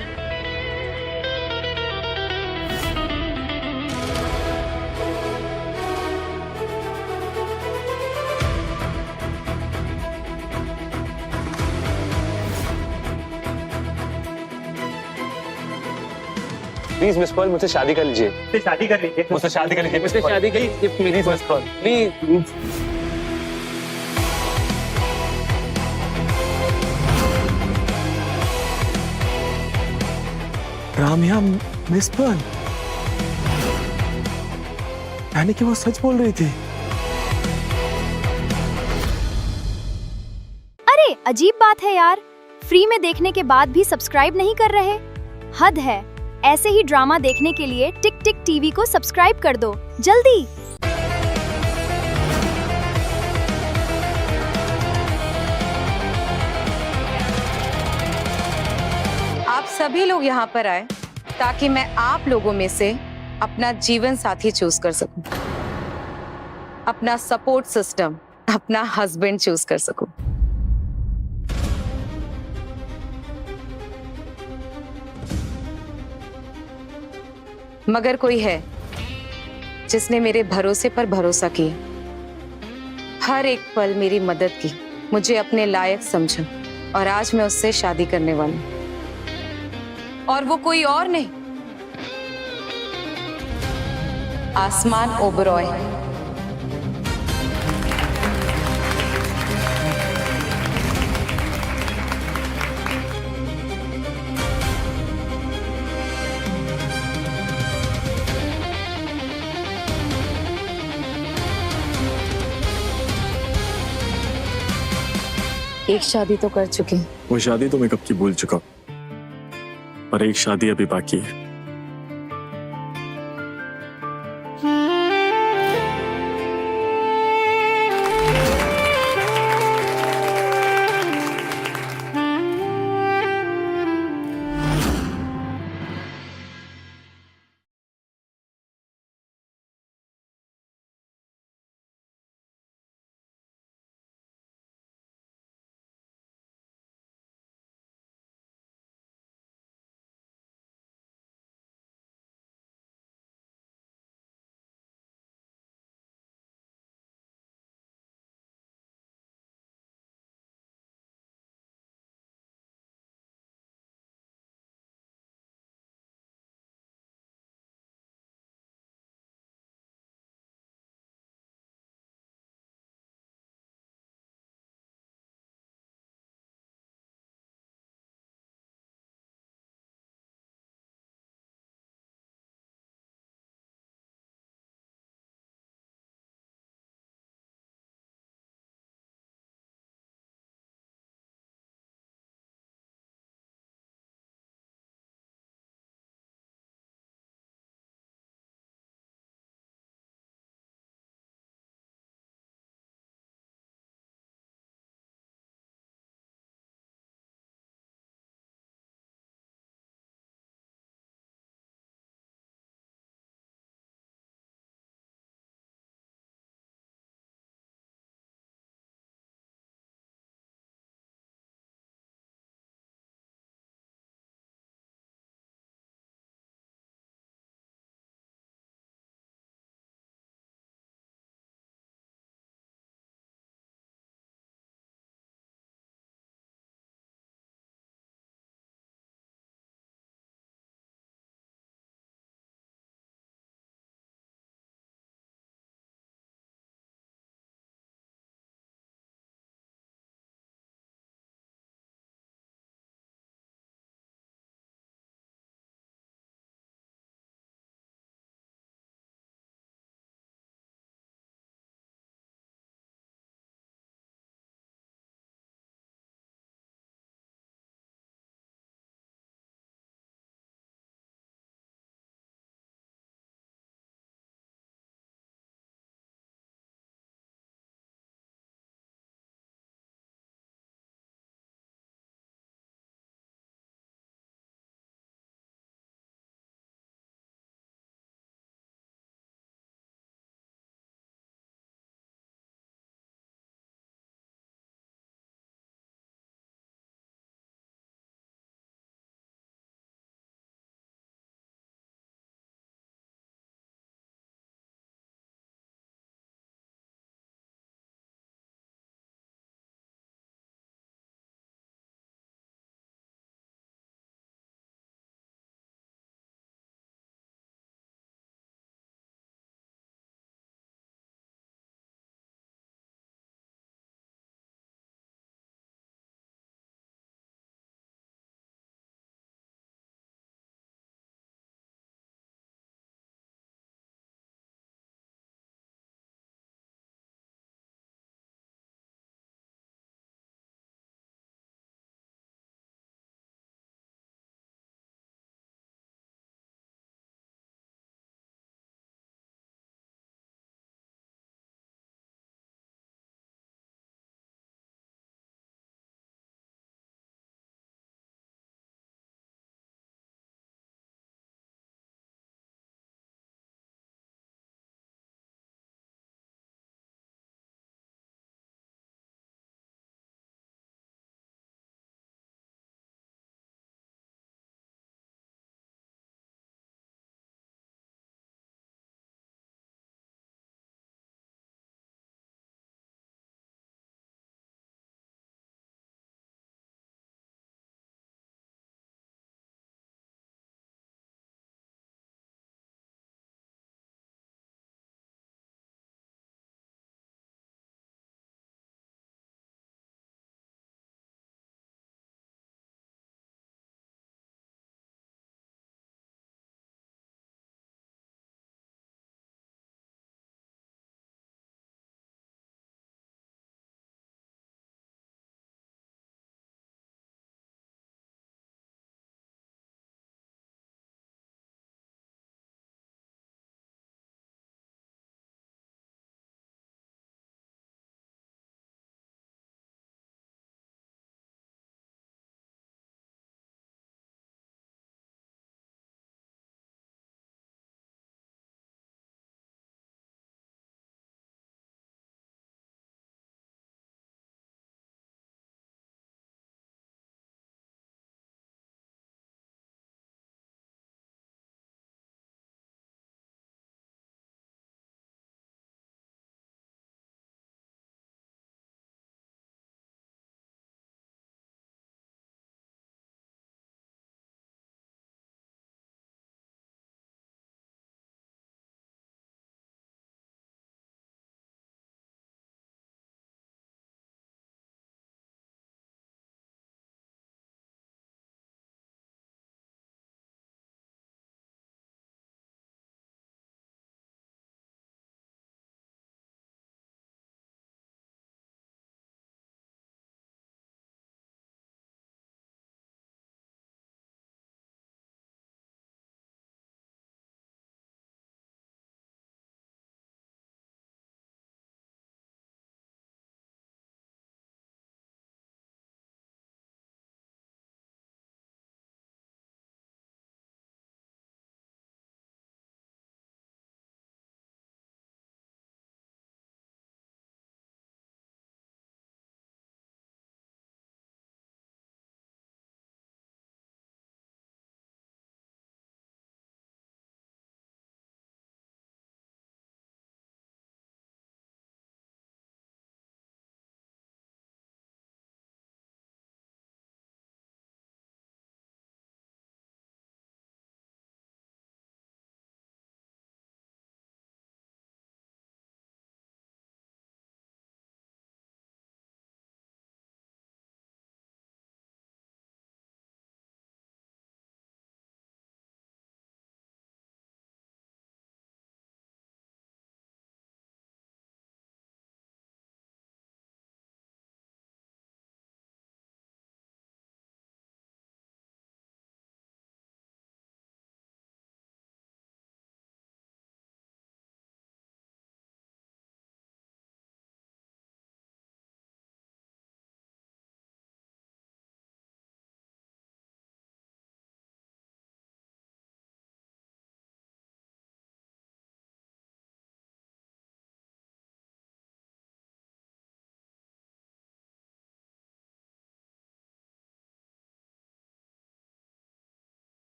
Please miss Pearl, मुझसे शादी कर लीजिए। शादी कर लीजिए। मुझसे शादी कर लीजिए। मुझसे शादी कर लीजिए please miss Pearl, please. Ramya miss Pearl, यानी कि वो सच बोल रही थी। अरे अजीब बात है यार, फ्री में देखने के बाद भी सब्सक्राइब नहीं कर रहे। हद है। ऐसे ही ड्रामा देखने के लिए टिक टिक टीवी को सब्सक्राइब कर दो जल्दी। आप सभी लोग यहाँ पर आए ताकि मैं आप लोगों में से अपना जीवन साथी चूज कर सकूं, अपना सपोर्ट सिस्टम, अपना हस्बैंड चूज कर सकूं। मगर कोई है जिसने मेरे भरोसे पर भरोसा किया, हर एक पल मेरी मदद की, मुझे अपने लायक समझा और आज मैं उससे शादी करने वाली हूं। और वो कोई और नहीं, आसमान ओबरॉय। एक शादी तो कर चुके हैं। वो शादी तो मैं कब की भूल चुका हूं, और एक शादी अभी बाकी है।